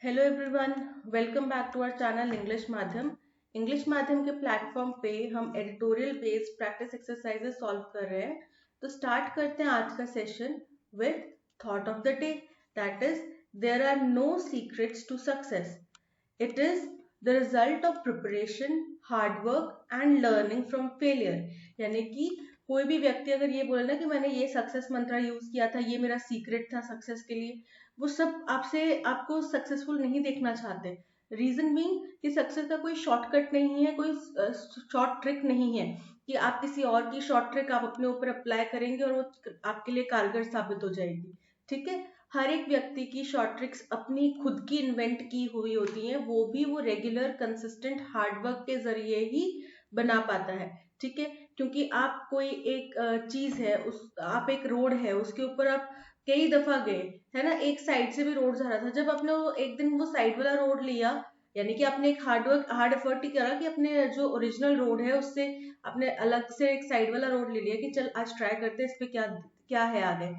Hello everyone, welcome back to our channel English Madhyam. English Madhyam के platform पे हम editorial based practice exercises solve कर रहे हैं। तो स्टार्ट करते हैं आज का session with thought of the day, that is there are no secrets to success, it is the result of preparation, hard work and learning from failure. यानी कि कोई भी व्यक्ति अगर ये बोले ना कि मैंने ये सक्सेस मंत्र यूज किया था, ये मेरा सीक्रेट था सक्सेस के लिए, वो सब आपको सक्सेसफुल नहीं देखना चाहते। रीजन बीइंग कि सक्सेस का कोई शॉर्टकट नहीं है, कोई शॉर्ट ट्रिक नहीं है कि आप किसी और की शॉर्ट ट्रिक आप अपने ऊपर अप्लाई करेंगे और वो आपके लिए कारगर साबित हो जाएगी। ठीक है, हर एक व्यक्ति की शॉर्ट ट्रिक्स अपनी खुद की इन्वेंट की हुई होती हैं, वो भी वो रेगुलर कंसिस्टेंट हार्डवर्क के जरिए ही बना पाता है। ठीक है, क्योंकि आप कोई एक चीज है, उस आप एक रोड है उसके ऊपर आप कई दफा गए, है ना, एक साइड से भी रोड जा रहा था, जब आपने वो एक दिन वो साइड वाला रोड लिया, यानी कि आपने एक हार्ड एफर्ट ही करा कि अपने जो ओरिजिनल रोड है उससे आपने अलग से एक साइड वाला रोड ले लिया कि चल आज ट्राई करते हैं इस पे क्या क्या है आगे।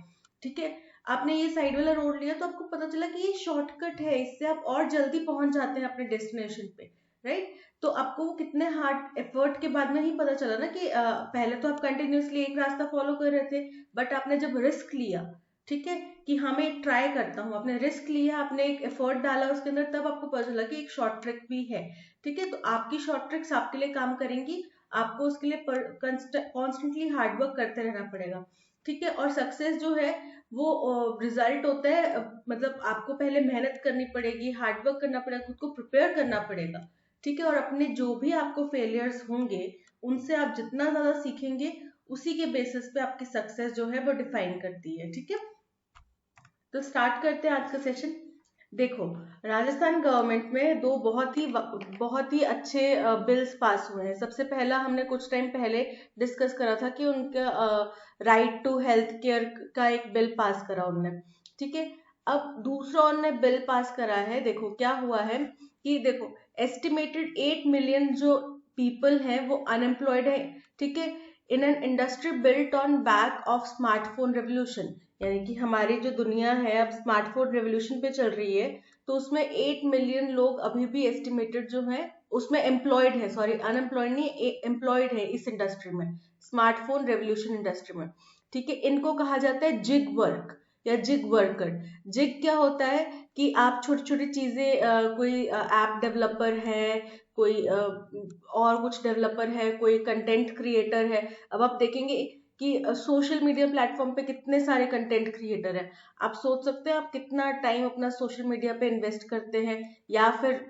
ठीक है, आपने ये साइड वाला रोड लिया तो आपको पता चला कि ये शॉर्टकट है, इससे आप और जल्दी पहुंच जाते हैं अपने डेस्टिनेशन पे, राइट। तो आपको वो कितने हार्ड एफर्ट के बाद में ही पता चला ना कि पहले तो आप कंटिन्यूअसली एक रास्ता फॉलो कर रहे थे, बट आपने जब रिस्क लिया, ठीक है, कि हाँ मैं ट्राई करता हूँ, आपने रिस्क लिया, आपने एक एफर्ट डाला उसके अंदर, तब आपको पता चला कि एक शॉर्ट ट्रिक भी है। ठीक है, तो आपकी शॉर्ट ट्रिक्स आपके लिए काम करेंगी, आपको उसके लिए कॉन्स्टेंटली हार्डवर्क करते रहना पड़ेगा। ठीक है, और सक्सेस जो है वो रिजल्ट होता है, मतलब आपको पहले मेहनत करनी पड़ेगी, हार्डवर्क करना पड़ेगा, खुद को प्रिपेयर करना पड़ेगा। ठीक है, और अपने जो भी आपको फेलियर्स होंगे उनसे आप जितना ज्यादा सीखेंगे, उसी के बेसिस पे आपकी सक्सेस जो है वो डिफाइन करती है। ठीक है, तो स्टार्ट करते हैं आज का सेशन। देखो, राजस्थान गवर्नमेंट में दो बहुत ही अच्छे बिल्स पास हुए हैं। सबसे पहला हमने कुछ टाइम पहले डिस्कस करा था कि उनका राइट टू हेल्थ केयर का एक बिल पास करा उनने। ठीक है, अब दूसरा उन्होंने बिल पास करा है। देखो क्या हुआ है कि देखो, एस्टिमेटेड 8 मिलियन जो पीपल हैं वो अनएम्प्लॉयड है। ठीक है, in an industry built on back of smartphone revolution, यानी कि हमारी जो दुनिया है अब स्मार्टफोन रेवोल्यूशन पे चल रही है, तो उसमें 8 मिलियन लोग अभी भी एस्टिमेटेड जो है उसमें एम्प्लॉयड है, सॉरी अनएम्प्लॉयड नहीं, एम्प्लॉयड है इस इंडस्ट्री में, स्मार्टफोन रेवोल्यूशन इंडस्ट्री में। ठीक है, इनको कहा जाता है जिग वर्क या जिग वर्कर। जिग क्या होता है कि आप छोटी छोटी चीजें, कोई ऐप डेवलपर है, कोई और कुछ डेवलपर है, कोई कंटेंट क्रिएटर है। अब आप देखेंगे कि सोशल मीडिया प्लेटफॉर्म पे कितने सारे कंटेंट क्रिएटर हैं। आप सोच सकते हैं आप कितना टाइम अपना सोशल मीडिया पे इन्वेस्ट करते हैं या फिर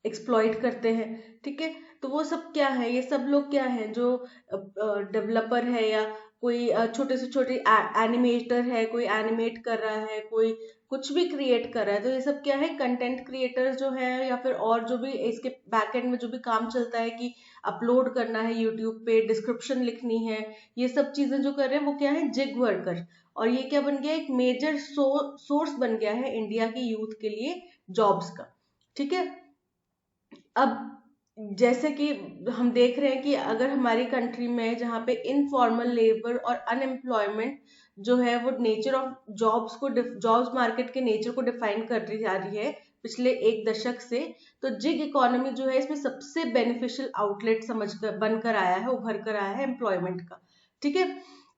एक्सप्लॉइट करते हैं। ठीक है, तो वो सब क्या है, ये सब लोग क्या है जो डेवलपर है या कोई छोटे से छोटे एनिमेटर है, कोई एनिमेट कर रहा है, कोई कुछ भी क्रिएट कर रहा है, तो ये सब क्या है, कंटेंट क्रिएटर्स जो है, या फिर और जो भी इसके बैकएंड में जो भी काम चलता है कि अपलोड करना है यूट्यूब पे, डिस्क्रिप्शन लिखनी है, ये सब चीजें जो कर रहे हैं वो क्या है, जिग वर्कर। और ये क्या बन गया, एक मेजर सोर्स बन गया है इंडिया की यूथ के लिए जॉब्स का। ठीक है, अब जैसे कि हम देख रहे हैं कि अगर हमारी कंट्री में जहाँ पे इनफॉर्मल लेबर और अनएम्प्लॉयमेंट जो है वो नेचर ऑफ जॉब्स मार्केट के नेचर को डिफाइन कर रही जा रही है पिछले एक दशक से, तो जिग इकोनॉमी जो है इसमें सबसे बेनिफिशियल आउटलेट समझ कर बनकर आया है, उभर कर आया है एम्प्लॉयमेंट का। ठीक है,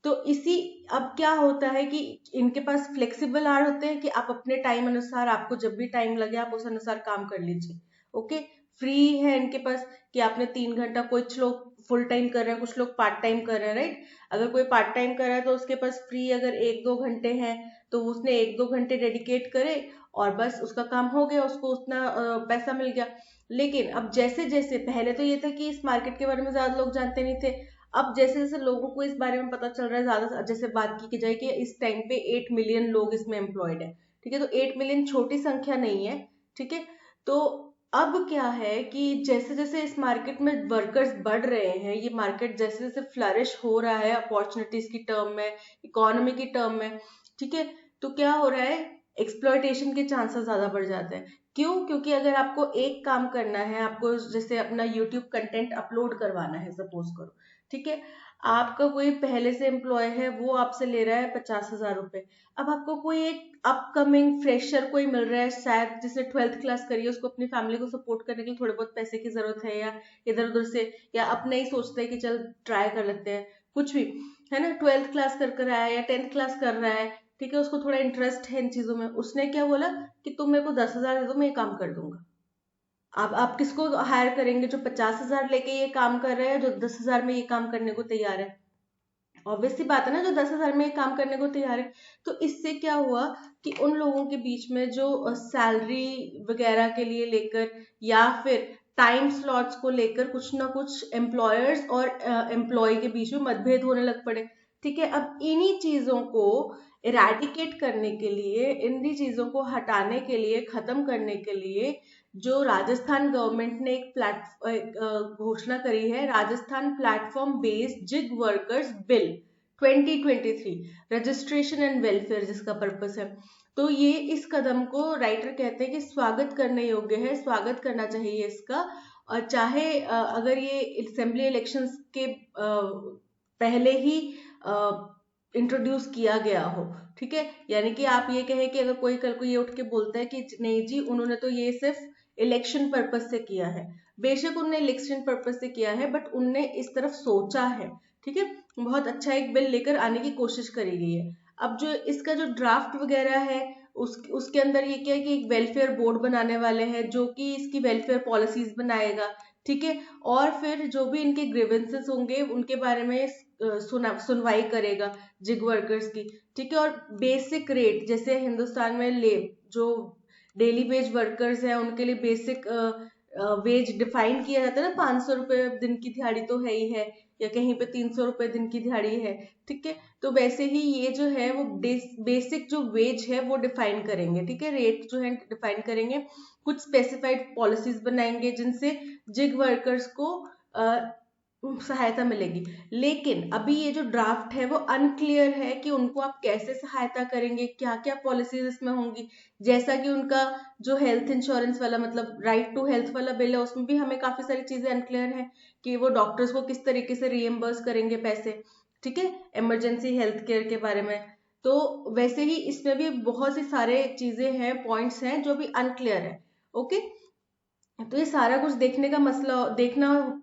तो इसी अब क्या होता है कि इनके पास फ्लेक्सिबल आवर होते हैं कि आप अपने टाइम अनुसार, आपको जब भी टाइम लगे आप उस अनुसार काम कर लीजिए। ओके, फ्री है इनके पास कि आपने 3 घंटा, कुछ लोग फुल टाइम कर रहे हैं, कुछ लोग पार्ट टाइम कर रहे हैं, राइट। अगर कोई पार्ट टाइम कर रहा है तो उसके पास फ्री अगर 1-2 घंटे हैं तो उसने 1-2 घंटे डेडिकेट करे और बस उसका काम हो गया, उसको उतना पैसा मिल गया। लेकिन अब जैसे जैसे, पहले तो ये था कि इस मार्केट के बारे में ज्यादा लोग जानते नहीं थे, अब जैसे जैसे लोगों को इस बारे में पता चल रहा है ज्यादा, जैसे बात की जाए कि इस टाइम पे 8 मिलियन लोग इसमें एम्प्लॉयड है। ठीक है, तो 8 मिलियन छोटी संख्या नहीं है। ठीक है, तो अब क्या है कि जैसे जैसे इस मार्केट में वर्कर्स बढ़ रहे हैं, ये मार्केट जैसे जैसे फ्लरिश हो रहा है अपॉर्चुनिटीज की टर्म में, इकोनॉमी की टर्म में, ठीक है, तो क्या हो रहा है, एक्सप्लॉयटेशन के चांसेस ज्यादा बढ़ जाते हैं। क्यों? क्योंकि अगर आपको एक काम करना है, आपको जैसे अपना यूट्यूब कंटेंट अपलोड करवाना है, सपोज करो, ठीक है, आपका कोई पहले से एम्प्लॉय है, वो आपसे ले रहा है 50,000 रुपए। अब आपको कोई एक अपकमिंग फ्रेशर कोई मिल रहा है, शायद जिसने 12th क्लास करी है, उसको अपनी फैमिली को सपोर्ट करने के लिए थोड़े बहुत पैसे की जरूरत है, या इधर उधर से, या अपने ही सोचते हैं कि चल ट्राई कर लेते हैं, कुछ भी है ना। 12th क्लास कर कर आया है या 10th क्लास कर रहा है, ठीक है, उसको थोड़ा इंटरेस्ट है इन चीजों में, उसने क्या बोला कि तुम मेरे को 10,000 दे दो, मैं ये काम कर दूंगा। अब आप किसको हायर करेंगे, जो 50,000 लेके ये काम कर रहा है, जो 10,000 में ये काम करने को तैयार है? ऑब्वियस सी बात है ना, जो 10,000 में ये काम करने को तैयार है। तो इससे क्या हुआ कि उन लोगों के बीच में जो सैलरी वगैरह के लिए लेकर, या फिर टाइम स्लॉट्स को लेकर कुछ ना कुछ एम्प्लॉयर्स और एम्प्लॉय के बीच में मतभेद होने लग पड़े। ठीक है, अब इन्हीं चीजों को इरेडिकेट करने के लिए, इन्हीं चीजों को हटाने के लिए, खत्म करने के लिए, जो राजस्थान गवर्नमेंट ने एक घोषणा करी है, Rajasthan platform based gig workers bill 2023, registration and welfare जिसका पर्पस है। तो ये इस कदम को राइटर कहते हैं कि स्वागत करने योग्य है, स्वागत करना चाहिए इसका। और चाहे अगर ये असेंबली इलेक्शंस के पहले ही इंट्रोड्यूस किया गया हो, ठीक है, यानी कि आप ये कहें कि अगर कोई कल को ये उठ के बोलता है कि नहीं जी, उन्होंने तो ये सिर्फ इलेक्शन पर्पस से किया है, बेशक उनने इलेक्शन पर्पस से किया है, बट उनने इस तरफ सोचा है, ठीक है, बहुत अच्छा एक बिल लेकर आने की कोशिश करी गई है। अब जो इसका जो ड्राफ्ट वगैरह है, उसके अंदर ये क्या है कि एक वेलफेयर बोर्ड बनाने वाले हैं, जो कि इसकी वेलफेयर पॉलिसीज बनाएगा, ठीक है, और फिर जो भी इनके ग्रीवेंसेस होंगे उनके बारे में सुनवाई करेगा जिग वर्कर्स की, ठीक है। और बेसिक रेट, जैसे हिंदुस्तान में जो डेली वेज वर्कर्स हैं उनके लिए बेसिक वेज डिफाइन किया जाता है ना, 500 रुपए दिन की दिहाड़ी तो है ही है, या कहीं पे 300 रुपए दिन की दिहाड़ी है, ठीक है। तो वैसे ही ये जो है वो बेसिक जो वेज है वो डिफाइन करेंगे, ठीक है, रेट जो है डिफाइन करेंगे, कुछ स्पेसिफाइड पॉलिसीज बनाएंगे जिनसे जिग वर्कर्स को सहायता मिलेगी। लेकिन अभी ये जो ड्राफ्ट है वो अनक्लियर है कि उनको आप कैसे सहायता करेंगे, क्या क्या पॉलिसीज इसमें होंगी। जैसा कि उनका जो हेल्थ इंश्योरेंस वाला, मतलब राइट टू हेल्थ वाला बिल है, उसमें भी हमें काफी सारी चीजें अनक्लियर है कि वो डॉक्टर्स को किस तरीके से रीएम्बर्स करेंगे पैसे, ठीक है, इमरजेंसी हेल्थ केयर के बारे में। तो वैसे ही इसमें भी बहुत सी सारे चीजें हैं, पॉइंट्स हैं जो भी अनक्लियर है। ओके, तो ये सारा कुछ देखने का मसला देखना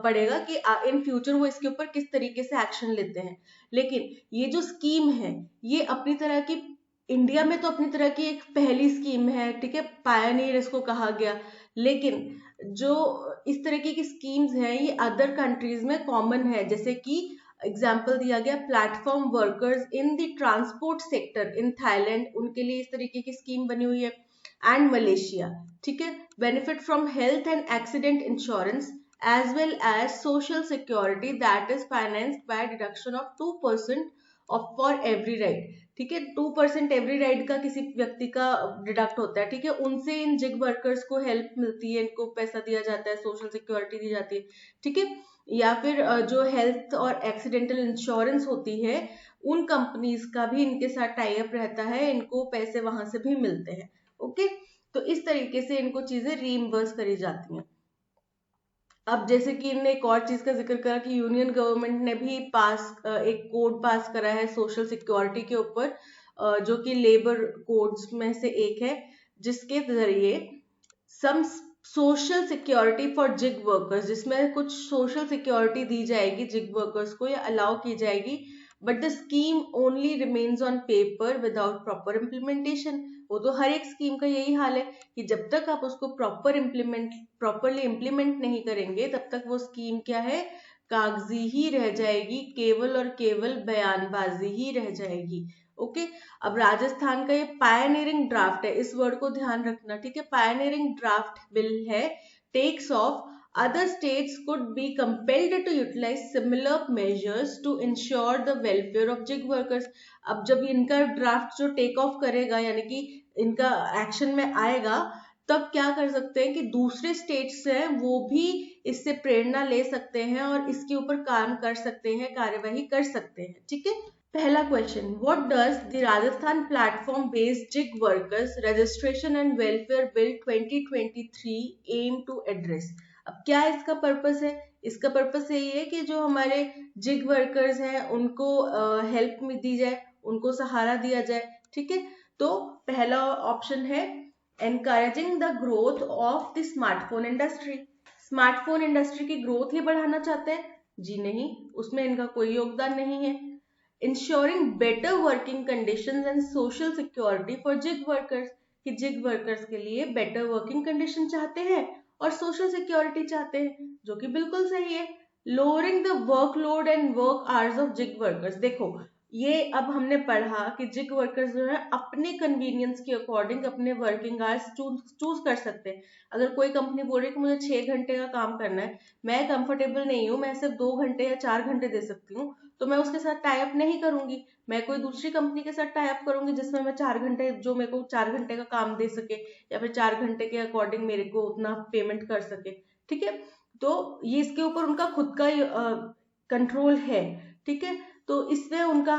पड़ेगा कि इन फ्यूचर वो इसके ऊपर किस तरीके से एक्शन लेते हैं। लेकिन ये जो स्कीम है, ये अपनी तरह की इंडिया में तो अपनी तरह की एक पहली स्कीम है, ठीक है, पायनियर इसको कहा गया। लेकिन जो इस तरीके की स्कीम्स हैं ये अदर कंट्रीज में कॉमन है, जैसे कि एग्जाम्पल दिया गया platform workers in the transport sector in Thailand, उनके लिए इस तरीके की स्कीम बनी हुई है, एंड मलेशिया, ठीक है, benefit from health and accident insurance as well as social security that is financed by deduction of 2% of for every ride, ठीक है, 2% एवरी राइड का किसी व्यक्ति का डिडक्ट होता है, ठीक है, उनसे इन जिग वर्कर्स को हेल्प मिलती है, इनको पैसा दिया जाता है, सोशल सिक्योरिटी दी जाती है, ठीक है। या फिर जो हेल्थ और एक्सीडेंटल इंश्योरेंस होती है, उन कंपनीज का भी इनके साथ टाई अप रहता है, इनको पैसे वहां से भी मिलते हैं। ओके, तो इस तरीके से इनको चीजें रीइंबर्स करी जाती हैं। अब जैसे कि इनने एक और चीज का जिक्र करा कि यूनियन गवर्नमेंट ने भी एक कोड पास करा है सोशल सिक्योरिटी के ऊपर, जो कि लेबर कोड्स में से एक है, जिसके जरिए some social security for gig workers, जिसमें कुछ सोशल सिक्योरिटी दी जाएगी जिग वर्कर्स को या अलाउ की जाएगी, but the scheme only remains on paper without proper implementation. वो तो हर एक स्कीम का यही हाल है कि जब तक आप उसको प्रॉपरली इम्प्लीमेंट नहीं करेंगे, तब तक वो स्कीम क्या है, कागजी ही रह जाएगी, केवल और केवल बयानबाजी ही रह जाएगी। ओके, अब राजस्थान का ये पायनियरिंग ड्राफ्ट है, इस वर्ड को ध्यान रखना, ठीक है, पायनियरिंग ड्राफ्ट बिल है, takes of other states could be compelled to utilize similar measures to ensure the welfare of gig workers। अब जब इनका ड्राफ्ट जो टेक ऑफ करेगा, यानी कि इनका एक्शन में आएगा, तब क्या कर सकते हैं कि दूसरे स्टेट्स हैं वो भी इससे प्रेरणा ले सकते हैं और इसके ऊपर काम कर सकते हैं, कार्यवाही कर सकते हैं, ठीक है। पहला question, what does the Rajasthan platform based gig workers registration and welfare bill 2023 aim to address. अब क्या इसका पर्पस है? इसका पर्पस यही है कि जो हमारे जिग वर्कर्स हैं उनको हेल्प में दी जाए, उनको सहारा दिया जाए, ठीक है। तो पहला ऑप्शन है encouraging the growth of the smartphone industry. Smartphone industry की ग्रोथ ही बढ़ाना चाहते हैं? जी नहीं, उसमें इनका कोई योगदान नहीं है। Ensuring better working conditions and social security for gig workers, कि जिग वर्कर्स के लिए बेटर वर्किंग कंडीशन चाहते हैं और सोशल सिक्योरिटी चाहते हैं, जो कि बिल्कुल सही है। Lowering the workload and work hours of gig workers, देखो ये अब हमने पढ़ा कि जिग वर्कर्स जो है अपने कन्वीनियंस के अकॉर्डिंग अपने वर्किंग आवर्स चूज कर सकते हैं। अगर कोई कंपनी बोल रही है कि मुझे 6 घंटे का काम करना है, मैं कंफर्टेबल नहीं हूँ, मैं सिर्फ 2 घंटे या 4 घंटे दे सकती हूँ, तो मैं उसके साथ टाई अप नहीं करूंगी, मैं कोई दूसरी कंपनी के साथ टाई अप करूंगी जिसमें मैं 4 घंटे, जो मेरे को 4 घंटे का काम दे सके या फिर 4 घंटे के अकॉर्डिंग मेरे को उतना पेमेंट कर सके, ठीक है। तो ये इसके ऊपर उनका खुद का कंट्रोल है, ठीक है। तो इसमें उनका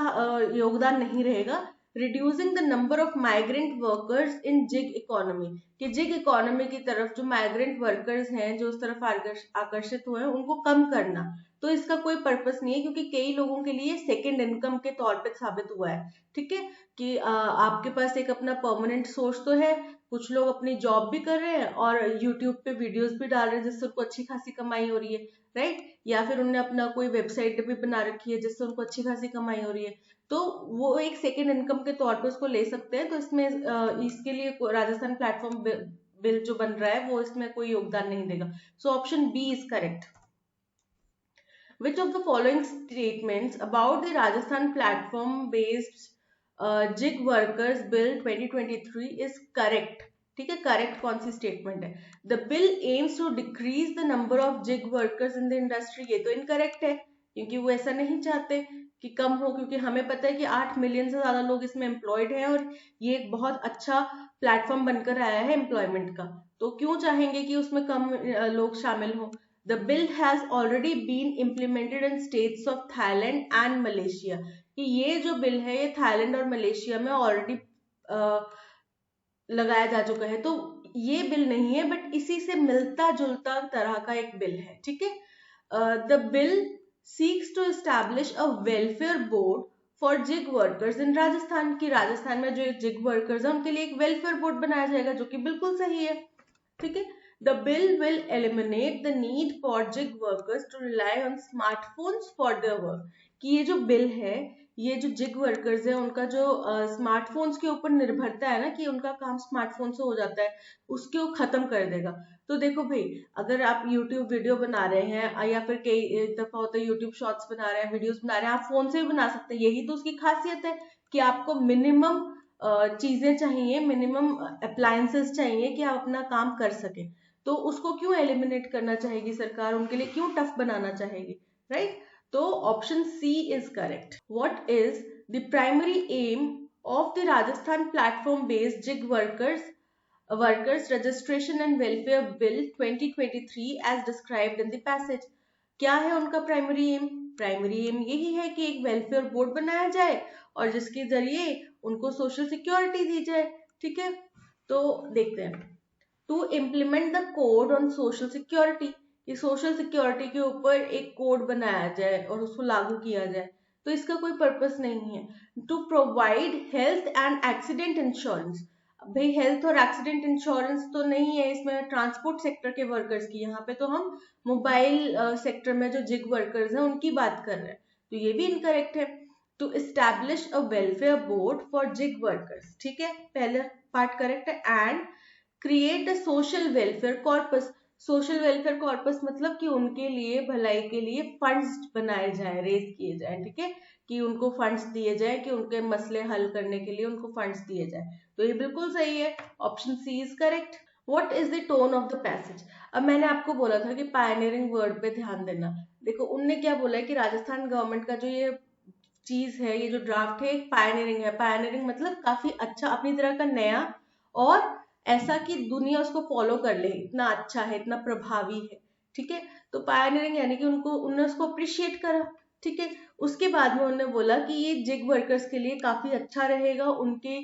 योगदान नहीं रहेगा। Reducing the number of migrant workers in gig economy, कि जिग इकोनॉमी की तरफ जो माइग्रेंट वर्कर्स हैं जो उस तरफ आकर्षित हुए हैं उनको कम करना, तो इसका कोई पर्पस नहीं है, क्योंकि कई लोगों के लिए सेकेंड इनकम के तौर पे साबित हुआ है, ठीक है। कि आपके पास एक अपना परमानेंट सोर्स तो है, कुछ लोग अपनी जॉब भी कर रहे हैं और यूट्यूब पे वीडियोस भी डाल रहे हैं जिससे उनको अच्छी खासी कमाई हो रही है, राइट। या फिर उन्होंने अपना कोई वेबसाइट भी बना रखी है जिससे उनको अच्छी खासी कमाई हो रही है, तो वो एक सेकेंड इनकम के तौर पे उसको ले सकते हैं। तो इसमें इसके लिए राजस्थान प्लेटफॉर्म बिल जो बन रहा है वो इसमें कोई योगदान नहीं देगा। So option B is correct. Which of the following statements about the Rajasthan platform-based gig workers bill 2023 is correct? ठीक है, करेक्ट कौन सी स्टेटमेंट है? The bill aims to decrease the number of gig workers in the industry, ये तो incorrect है, क्योंकि वो ऐसा नहीं चाहते कि कम हो, क्योंकि हमें पता है कि 8 मिलियन से ज्यादा लोग इसमें एम्प्लॉयड हैं और ये एक बहुत अच्छा प्लेटफॉर्म बनकर आया है एम्प्लॉयमेंट का, तो क्यों चाहेंगे कि उसमें कम लोग शामिल हो। The bill has already been implemented in states of Thailand and Malaysia, कि ये जो बिल है ये थाईलैंड और मलेशिया में ऑलरेडी लगाया जा चुका है, तो ये बिल नहीं है बट इसी से मिलता जुलता तरह का एक बिल है, ठीक है। The bill seeks to establish a welfare board for gig workers in Rajasthan, की राजस्थान में जो जिग वर्कर्स है उनके लिए एक वेलफेयर बोर्ड बनाया जाएगा, जो कि बिल्कुल सही है, ठीक है। The bill will eliminate the need for gig workers to rely on smartphones for their work, कि ये जो बिल है, ये जो जिग वर्कर्स है उनका जो स्मार्टफोन्स के ऊपर निर्भरता है ना, कि उनका काम स्मार्टफोन से हो जाता है, उसको खत्म कर देगा। तो देखो भाई, अगर आप YouTube वीडियो बना रहे हैं या फिर कई दफा होता है YouTube शॉर्ट्स बना रहे हैं, वीडियोस बना रहे हैं, आप फोन से भी बना सकते हैं, यही तो उसकी खासियत है कि आपको मिनिमम चीजें चाहिए, मिनिमम अप्लायंसेस चाहिए कि आप अपना काम कर सके, तो उसको क्यों एलिमिनेट करना चाहेगी सरकार, उनके लिए क्यों टफ बनाना चाहेगी, राइट। तो option C is correct. What is the primary aim of the Rajasthan platform based gig workers registration and welfare bill 2023 as described in the passage, क्या है उनका प्राइमरी एम? प्राइमरी एम यही है कि एक वेलफेयर बोर्ड बनाया जाए और जिसके जरिए उनको सोशल सिक्योरिटी दी जाए, ठीक है। तो देखते हैं, to implement the code on social security, कि सोशल सिक्योरिटी के ऊपर एक कोड बनाया जाए और उसको लागू किया जाए, तो इसका कोई पर्पस नहीं है। To provide health and accident insurance, भाई हेल्थ और एक्सीडेंट इंश्योरेंस तो नहीं है इसमें ट्रांसपोर्ट सेक्टर के वर्कर्स की, यहाँ पे तो हम मोबाइल सेक्टर में जो जिग वर्कर्स हैं उनकी बात कर रहे हैं, तो ये भी इनकरेक्ट है। To establish a welfare board for gig workers, ठीक है, पहला पार्ट करेक्ट है। And create a social welfare corpus, social welfare corpus मतलब कि उनके लिए भलाई के लिए फंड्स बनाए जाए, रेज किए जाए, ठीक है, कि उनको फंड्स दिए जाए, कि उनके मसले हल करने के लिए उनको फंड्स दिए जाए, तो ये बिल्कुल सही है, option C is correct. What is the tone of the passage? अब मैंने आपको बोला था कि पायनियरिंग वर्ड पे ध्यान देना, देखो उनने क्या बोला है कि राजस्थान गवर्नमेंट का जो ये चीज है, ये जो ड्राफ्ट है, एक पायनियरिंग है। पायनियरिंग मतलब काफी अच्छा, अपनी तरह का नया, और ऐसा कि दुनिया उसको फॉलो कर ले, इतना अच्छा है, इतना प्रभावी है, ठीक है। तो पायनियरिंग यानी कि उनको, उन्होंने उसको अप्रिशिएट करा, ठीक है। उसके बाद में उन्होंने बोला कि ये जिग वर्कर्स के लिए काफी अच्छा रहेगा, उनके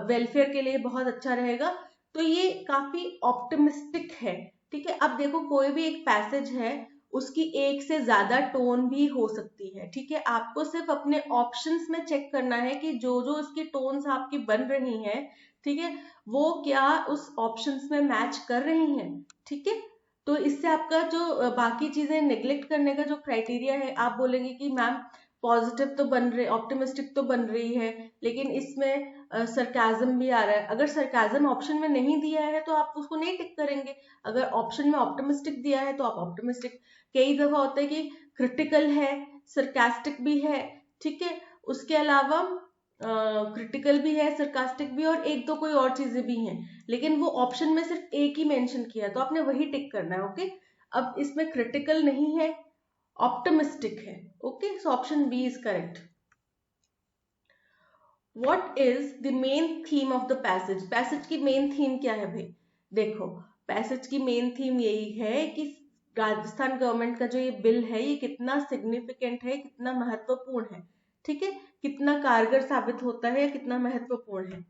वेलफेयर के लिए बहुत अच्छा रहेगा, तो ये काफी ऑप्टिमिस्टिक है, ठीक है। अब देखो कोई भी एक पैसेज है, उसकी एक से ज्यादा टोन भी हो सकती है, ठीक है। आपको सिर्फ अपने ऑप्शंस में चेक करना है कि जो जो उसकी टोन्स आपकी बन रही हैं, ठीक है, वो क्या उस ऑप्शंस में मैच कर रही हैं, ठीक है। तो इससे आपका जो बाकी चीजें नेग्लेक्ट करने का जो क्राइटेरिया है, आप बोलेंगे कि मैम पॉजिटिव तो बन रही, ऑप्टिमिस्टिक तो बन रही है, लेकिन इसमें सरकाजम भी आ रहा है। अगर सरकाजम ऑप्शन में नहीं दिया है तो आप उसको नहीं टिक करेंगे। अगर ऑप्शन में ऑप्टिमिस्टिक दिया है तो आप ऑप्टिमिस्टिक। कई दफा होता है कि क्रिटिकल है, सरकास्टिक भी है, ठीक है, उसके अलावा क्रिटिकल भी है, सरकास्टिक भी, और एक दो कोई और चीजें भी हैं, लेकिन वो ऑप्शन में सिर्फ एक ही मेंशन किया, तो आपने वही टिक करना है। ओके, अब इसमें क्रिटिकल नहीं है, ऑप्टिमिस्टिक है। Okay, so option B is correct. What is the main theme of the passage? Passage की मेन थीम क्या है भाई? देखो, पैसेज की मेन थीम यही है कि राजस्थान गवर्नमेंट का जो ये बिल है, ये कितना सिग्निफिकेंट है, कितना महत्वपूर्ण है, ठीक है, कितना कारगर साबित होता है, कितना महत्वपूर्ण है।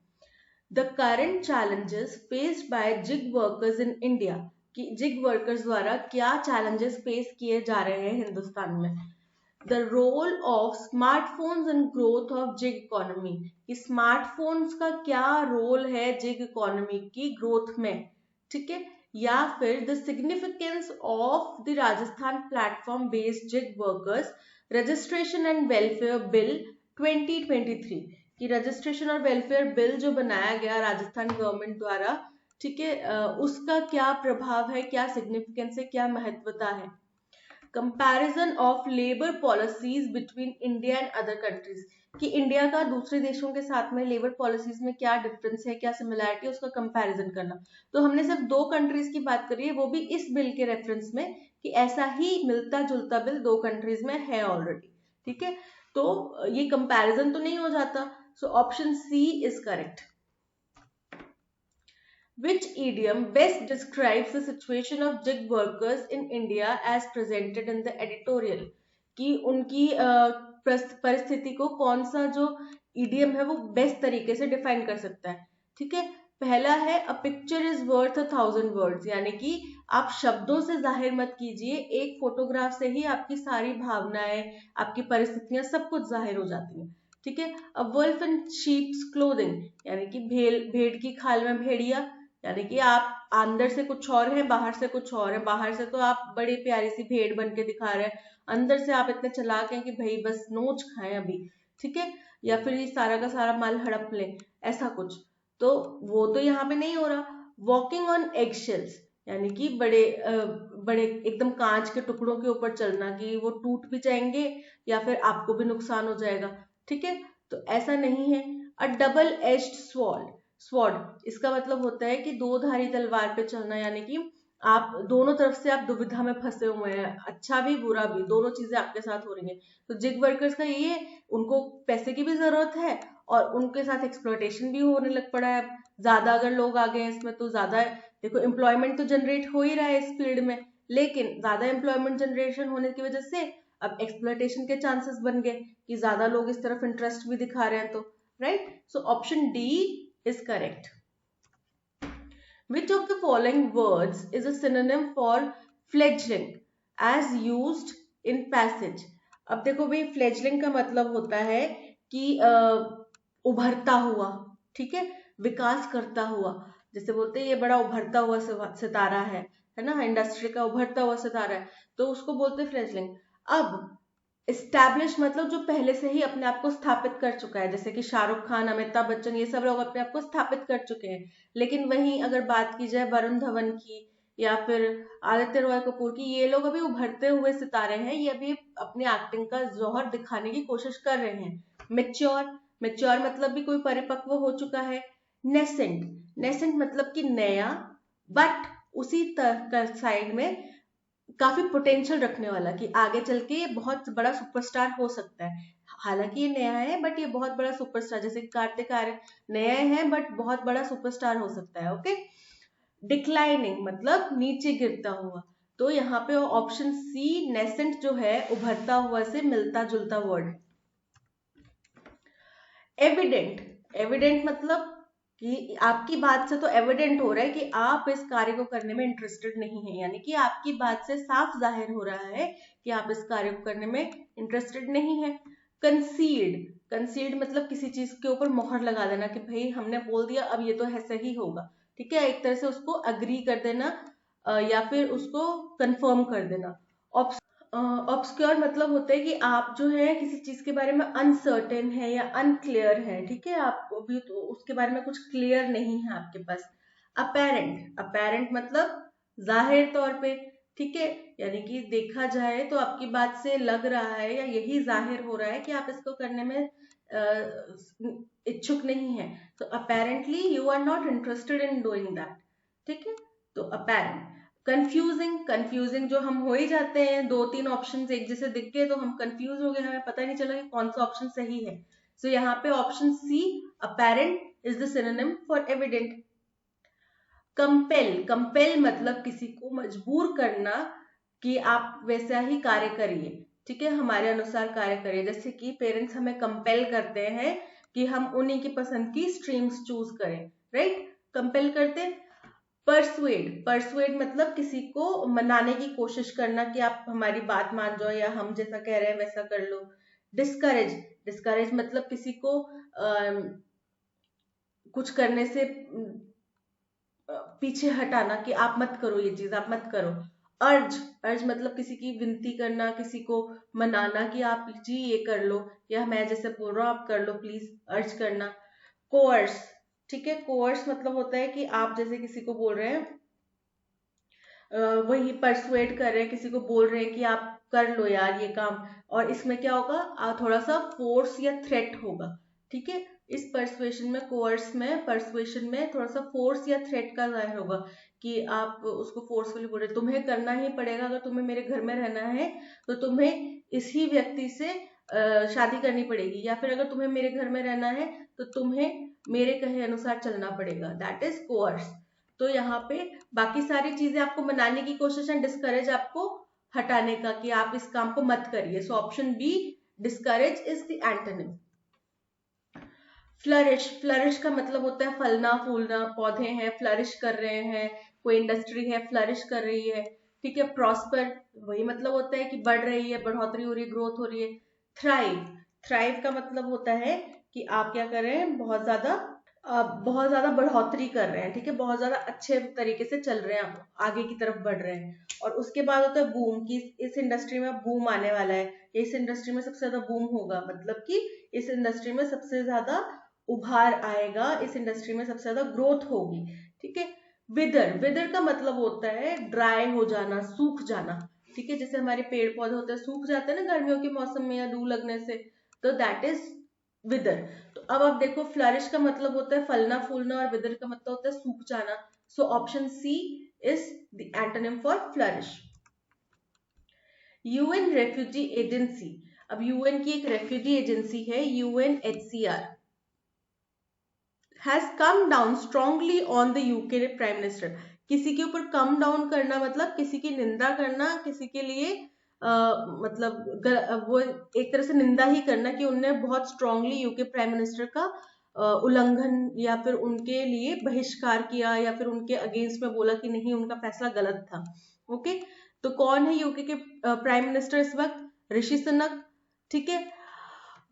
The current challenges faced by gig workers in India, कि जिग वर्कर्स द्वारा क्या चैलेंजेस फेस किए जा रहे हैं हिंदुस्तान में। The role of smartphones and growth of gig economy, कि स्मार्टफोन्स का क्या रोल है जिग इकोनॉमी की ग्रोथ में, ठीक है। या फिर the significance of the Rajasthan platform based gig workers registration and welfare bill 2023, कि रजिस्ट्रेशन और वेलफेयर बिल जो बनाया गया राजस्थान गवर्नमेंट द्वारा, ठीक है, उसका क्या प्रभाव है, क्या सिग्निफिकेंस है, क्या महत्वता है। Comparison of labour policies between India and other countries, कि इंडिया का दूसरे देशों के साथ में लेबर पॉलिसीज में क्या डिफरेंस है, क्या सिमिलैरिटी है, उसका कंपैरिजन करना। तो हमने सिर्फ 2 कंट्रीज की बात करी है, वो भी इस बिल के रेफरेंस में, कि ऐसा ही मिलता जुलता बिल 2 कंट्रीज में है ऑलरेडी, ठीक है। तो ये कंपैरिजन तो नहीं हो जाता, so option C is correct. Which idiom best describes the situation of gig workers in India as presented in the editorial? कि उनकी परिस्थिति को कौन सा जो इडियम है वो बेस्ट तरीके से डिफाइन कर सकता है, ठीक है। पहला है a picture is worth 1,000 words, यानी कि आप शब्दों से जाहिर मत कीजिए, एक फोटोग्राफ से ही आपकी सारी भावनाएं, आपकी परिस्थितियां सब कुछ जाहिर हो जाती हैं, ठीक है। A wolf in sheep's clothing, यानी कि भेड़ की खाल में भेड़िया, यानी कि आप अंदर से कुछ और हैं, बाहर से कुछ और है। बाहर से तो आप बड़ी प्यारी सी भेड़ बन के दिखा रहे हैं, अंदर से आप इतने चालाक हैं कि भाई बस नोच खाएं अभी, ठीक है, या फिर ये सारा का सारा माल हड़प लें, ऐसा कुछ। तो वो तो यहाँ पे नहीं हो रहा। वॉकिंग ऑन एगशेल्स, यानी कि बड़े एकदम कांच के टुकड़ों के ऊपर चलना, कि वो टूट भी जाएंगे या फिर आपको भी नुकसान हो जाएगा, ठीक है। तो ऐसा नहीं है। अ डबल एज्ड स्वॉर्ड, इसका मतलब होता है कि 2 धारी तलवार पे चलना, यानी कि आप दोनों तरफ से आप दुविधा में फंसे हुए हैं, अच्छा भी बुरा भी, दोनों चीजें आपके साथ हो रही हैं। तो जिग वर्कर्स का ये है, उनको पैसे की भी जरूरत है और उनके साथ एक्सप्लॉयटेशन भी होने लग पड़ा है। ज्यादा अगर लोग आ गए हैं इसमें तो ज्यादा, देखो एम्प्लॉयमेंट तो जनरेट हो ही रहा है इस फील्ड में, लेकिन ज्यादा एम्प्लॉयमेंट जनरेशन होने की वजह से अब एक्सप्लॉयटेशन के चांसेस बन गए कि ज्यादा लोग इस तरफ इंटरेस्ट भी दिखा रहे हैं। तो right, so option D is correct. Which of the following words is a synonym for fledgling as used in passage? अब देखो भाई, फ्लेजलिंग का मतलब होता है कि उभरता हुआ, ठीक है, विकास करता हुआ। जैसे बोलते हैं ये बड़ा उभरता हुआ सितारा है ना, इंडस्ट्री का उभरता हुआ सितारा है, तो उसको बोलते हैं फ्लेजलिंग। अब इस्टेब्लिश मतलब जो पहले से ही अपने आप को स्थापित कर चुका है, जैसे कि शाहरुख खान, अमिताभ बच्चन, ये सब लोग अपने आप को स्थापित कर चुके हैं। लेकिन वहीं अगर बात की जाए वरुण धवन की या फिर आदित्य रॉय कपूर की, ये लोग अभी उभरते हुए सितारे हैं, ये अभी अपनी एक्टिंग का जौहर दिखाने की कोशिश कर रहे हैं। मेच्योर मतलब भी कोई परिपक्व हो चुका है। नेसेंट मतलब कि नया, बट उसी तरह साइड में काफी पोटेंशियल रखने वाला, कि आगे चल के ये बहुत बड़ा सुपरस्टार हो सकता है। हालांकि ये नया है बट ये बहुत बड़ा सुपरस्टार, जैसे कार्तिक आर्यन नया है बट बहुत बड़ा सुपरस्टार हो सकता है। ओके, डिक्लाइनिंग मतलब नीचे गिरता हुआ। तो यहाँ पे ऑप्शन सी नेसेंट जो है, उभरता हुआ से मिलता जुलता वर्ड। एविडेंट मतलब कि आपकी बात से तो एविडेंट हो रहा है कि आप इस कार्य को करने में इंटरेस्टेड नहीं है, यानी कि आपकी बात से साफ जाहिर हो रहा है कि आप इस कार्य को करने में इंटरेस्टेड नहीं है। कंसील्ड, कंसील्ड मतलब किसी चीज के ऊपर मोहर लगा देना कि भाई हमने बोल दिया अब ये तो है सही होगा, ठीक है, एक तरह से उसको अग्री कर देना या फिर उसको कंफर्म कर देना। ऑब्सक्योर मतलब होता है कि आप जो है किसी चीज के बारे में अनसर्टेन है या अनक्लियर है, ठीक है, आप अभी तो उसके बारे में कुछ क्लियर नहीं है आपके पास। अपेरेंट, अपेरेंट मतलब जाहिर तौर पे, ठीक है, यानी कि देखा जाए तो आपकी बात से लग रहा है या यही जाहिर हो रहा है कि आप इसको करने में इच्छुक नहीं है, तो apparently you are not interested in doing that, ठीक है, तो अपेरेंट। कंफ्यूजिंग, कंफ्यूजिंग जो हम हो ही जाते हैं, दो तीन ऑप्शन एक जैसे दिख गए तो हम कंफ्यूज हो गए, हमें पता नहीं चला कि कौन सा ऑप्शन सही है। सो यहाँ पे option C apparent is the synonym for evident. Compel, compel मतलब किसी को मजबूर करना कि आप वैसा ही कार्य करिए, ठीक है, हमारे अनुसार कार्य करिए, जैसे कि पेरेंट्स हमें कंपेल करते हैं कि हम उन्हीं की पसंद की स्ट्रीम्स चूज करें, राइट, कंपेल करते हैं। परसुएड, परसुएड मतलब किसी को मनाने की कोशिश करना कि आप हमारी बात मान जाओ या हम जैसा कह रहे हैं वैसा कर लो। डिस्करेज, डिस्करेज मतलब किसी को कुछ करने से पीछे हटाना कि आप मत करो ये चीज, आप मत करो। अर्ज, अर्ज मतलब किसी की विनती करना, किसी को मनाना कि आप जी ये कर लो, या मैं जैसे बोल रहा हूँ आप कर लो प्लीज, अर्ज करना। कोर्स, ठीक है, कोर्स मतलब होता है कि आप जैसे किसी को बोल रहे हैं वही परसुएड कर रहे हैं, किसी को बोल रहे हैं कि आप कर लो यार ये काम, और इसमें क्या होगा थोड़ा सा फोर्स या थ्रेट होगा, ठीक है, इस परसुएशन में, कोर्स में, परसुएशन में थोड़ा सा फोर्स या थ्रेट का जाहिर होगा कि आप उसको फोर्सफुली बोल रहे हैं तुम्हें करना ही पड़ेगा, अगर तुम्हें मेरे घर में रहना है तो तुम्हें इसी व्यक्ति से शादी करनी पड़ेगी, या फिर अगर तुम्हें मेरे घर में रहना है तो तुम्हें मेरे कहे अनुसार चलना पड़ेगा, दैट इज कोर्स। तो यहाँ पे बाकी सारी चीजें आपको मनाने की कोशिश है, डिस्करेज आपको हटाने का कि आप इस काम को मत करिए, सो option B discourage is the antonym. Flourish, flourish का मतलब होता है फलना फूलना, पौधे हैं फ्लरिश कर रहे हैं, कोई इंडस्ट्री है फ्लरिश कर रही है, ठीक है। प्रॉस्पर वही मतलब होता है कि बढ़ रही है, बढ़ोतरी हो रही है, ग्रोथ हो रही है। थ्राइव, थ्राइव का मतलब होता है कि आप क्या कर रहे हैं, बहुत ज्यादा बढ़ोतरी कर रहे हैं, ठीक है, बहुत ज्यादा अच्छे तरीके से चल रहे हैं, आगे की तरफ बढ़ रहे हैं। और उसके बाद होता है बूम, कि इस इंडस्ट्री में बूम आने वाला है, इस इंडस्ट्री में सबसे ज्यादा बूम होगा, मतलब कि इस इंडस्ट्री में सबसे ज्यादा उभार आएगा, इस इंडस्ट्री में सबसे ज्यादा ग्रोथ होगी, ठीक है। विदर, विदर का मतलब होता है ड्राई हो जाना, सूख जाना, ठीक है, जैसे हमारे पेड़ पौधे होते हैं सूख जाते हैं ना गर्मियों के मौसम में या लू लगने से, तो दैट इज विदर। तो अब आप देखो फ्लरिश का मतलब होता है फलना फूलना और विदर का मतलब होता है सूख जाना, so option C is the antonym for flourish. UN refugee agency, अब यूएन की एक रेफ्यूजी एजेंसी है UNHCR, has come down strongly on the UK prime minister. किसी के ऊपर कम डाउन करना मतलब किसी की निंदा करना, किसी के लिए मतलब वो एक तरह से निंदा ही करना कि उनने बहुत स्ट्रांगली यूके प्राइम मिनिस्टर का उल्लंघन या फिर उनके लिए बहिष्कार किया, या फिर उनके अगेंस्ट में बोला कि नहीं उनका फैसला गलत था। ओके, तो कौन है यूके के प्राइम मिनिस्टर इस वक्त, ऋषि सुनक, ठीक है।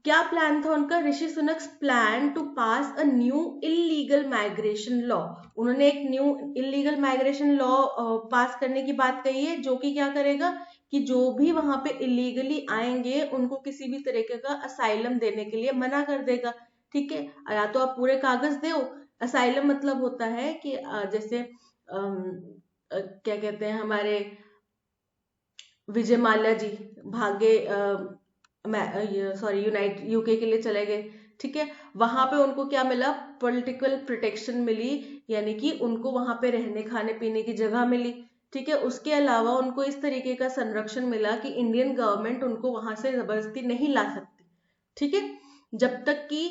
क्या प्लान था उनका, Rishi Sunak plan to pass a new illegal migration law, उन्होंने एक new illegal migration law pass करने की बात कही है, जो कि क्या करेगा कि जो भी वहां पे इलीगली आएंगे उनको किसी भी तरीके का असाइलम देने के लिए मना कर देगा, ठीक है, या तो आप पूरे कागज दो। असाइलम मतलब होता है कि जैसे क्या कहते हैं हमारे विजय माल्या जी भागे सॉरी यूके के लिए चले गए, ठीक है, वहां पे उनको क्या मिला, पॉलिटिकल प्रोटेक्शन मिली, यानी कि उनको वहां पे रहने खाने पीने की जगह मिली, ठीक है। उसके अलावा उनको इस तरीके का संरक्षण मिला कि इंडियन गवर्नमेंट उनको वहां से जबरदस्ती नहीं ला सकती, ठीक है, जब तक कि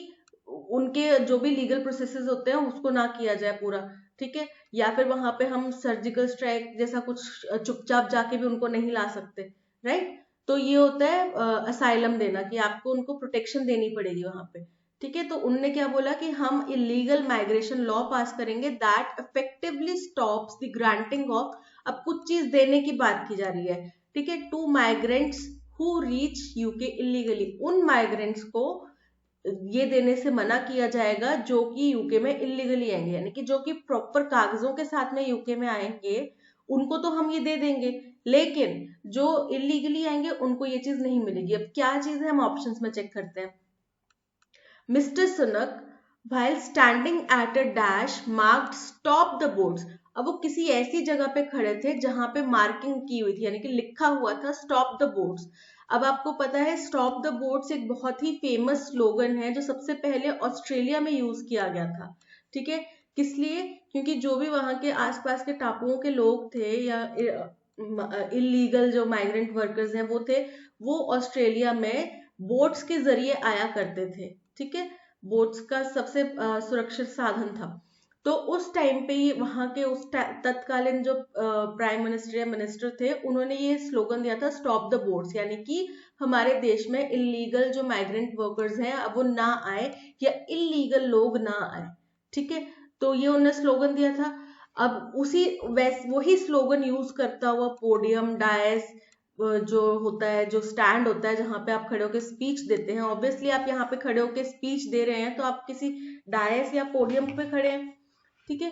उनके जो भी लीगल प्रोसेसेस होते हैं उसको ना किया जाए पूरा, ठीक है, या फिर वहां पे हम सर्जिकल स्ट्राइक जैसा कुछ चुपचाप जाके भी उनको नहीं ला सकते, राइट। तो ये होता है असाइलम देना, कि आपको उनको प्रोटेक्शन देनी पड़ेगी वहां पे, ठीक है, तो उनने क्या बोला कि हम इलीगल माइग्रेशन लॉ पास करेंगे that effectively stops the granting of, अब कुछ चीज देने की बात की जा रही है, ठीक है, to migrants who reach UK illegally, उन माइग्रेंट्स को ये देने से मना किया जाएगा जो कि यूके में इलीगली आएंगे, यानी कि जो कि प्रॉपर कागजों के साथ में यूके में आएंगे उनको तो हम ये दे देंगे, लेकिन जो इलीगली आएंगे उनको ये चीज नहीं मिलेगी। अब क्या चीज है, हम ऑप्शंस में चेक करते हैं। Mister Sunak while standing at a dash marked stop the boats, अब वो किसी ऐसी जगह पे खड़े थे जहां पे मार्किंग की हुई थी, यानी कि लिखा हुआ था स्टॉप द बोट्स। अब आपको पता है स्टॉप द बोट्स एक बहुत ही फेमस स्लोगन है जो सबसे पहले ऑस्ट्रेलिया में यूज किया गया था, ठीक है, किस लिए, क्योंकि जो भी वहां के आसपास के टापुओं के लोग थे या इलीगल जो माइग्रेंट वर्कर्स हैं वो थे, वो ऑस्ट्रेलिया में बोट्स के जरिए आया करते थे, ठीक है, बोट्स का सबसे सुरक्षित साधन था। तो उस टाइम पे ही वहां के उस तत्कालीन जो प्राइम मिनिस्टर या मिनिस्टर थे उन्होंने ये स्लोगन दिया था स्टॉप द बोट्स, यानी कि हमारे देश में इलीगल जो माइग्रेंट वर्कर्स हैं अब वो ना आए या इलीगल लोग ना आए, ठीक है, तो ये उन्होंने स्लोगन दिया था। अब उसी वही स्लोगन यूज करता हुआ पोडियम डायस जो होता है, जो स्टैंड होता है जहां पे आप खड़े होकर स्पीच देते हैं, ऑब्वियसली आप यहाँ पे खड़े होकर स्पीच दे रहे हैं तो आप किसी डायस या पोडियम पे खड़े हैं, ठीक है,